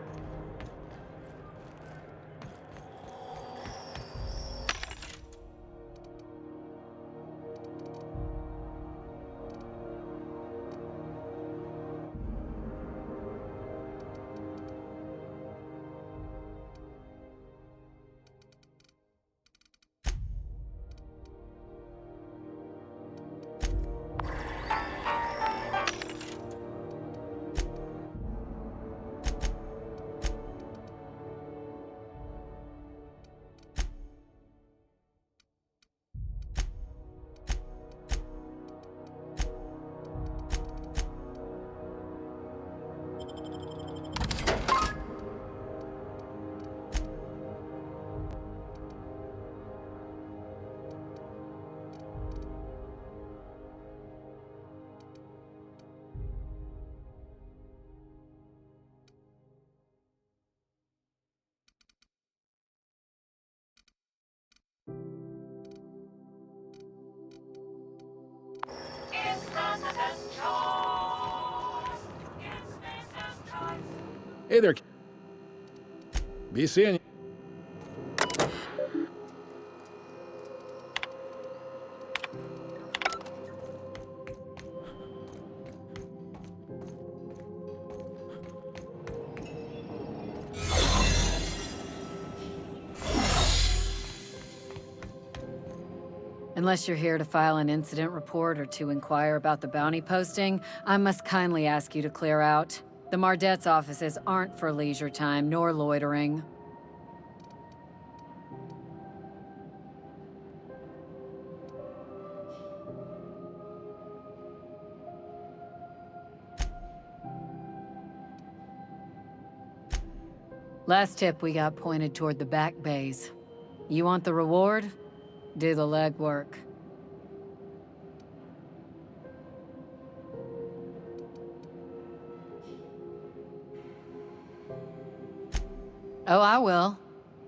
Hey there. Be seeing you. Unless you're here to file an incident report or to inquire about the bounty posting, I must kindly ask you to clear out. The Mardet's offices aren't for leisure time nor loitering. Last tip we got pointed toward the back bays. You want the reward? Do the legwork. Oh, I will.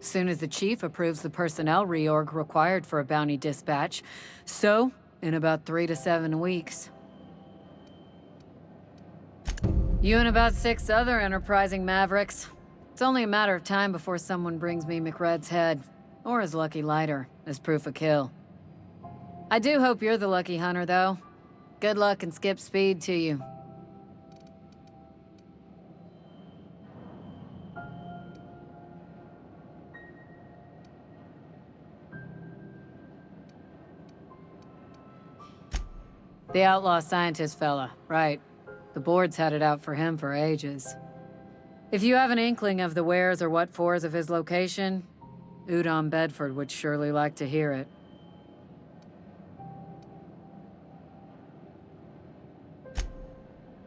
Soon as the chief approves the personnel reorg required for a bounty dispatch. So, in about 3 to 7 weeks. You and about 6 other enterprising mavericks. It's only a matter of time before someone brings me McRed's head, or his lucky lighter, as proof of kill. I do hope you're the lucky hunter, though. Good luck and skip speed to you. The outlaw scientist fella, right. The board's had it out for him for ages. If you have an inkling of the wheres or what fors of his location, Udon Bedford would surely like to hear it.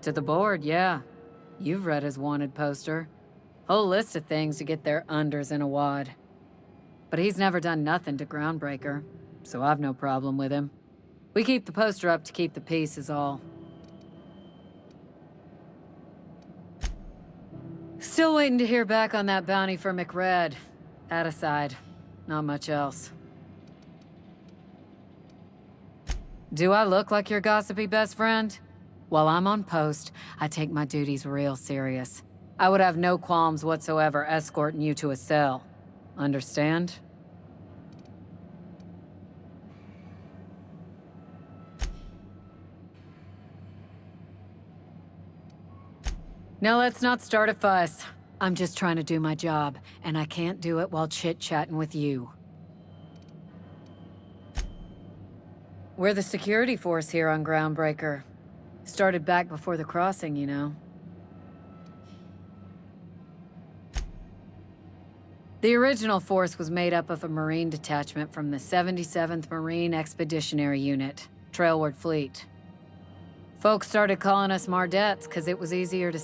To the board, yeah. You've read his wanted poster. Whole list of things to get their unders in a wad. But he's never done nothing to Groundbreaker, so I've no problem with him. We keep the poster up to keep the peace is all. Still waiting to hear back on that bounty for McRed. That aside, not much else. Do I look like your gossipy best friend? While I'm on post, I take my duties real serious. I would have no qualms whatsoever escorting you to a cell. Understand? Now let's not start a fuss. I'm just trying to do my job, and I can't do it while chit-chatting with you. We're the security force here on Groundbreaker. Started back before the crossing, you know. The original force was made up of a Marine detachment from the 77th Marine Expeditionary Unit, Trailward Fleet. Folks started calling us Mardettes because it was easier to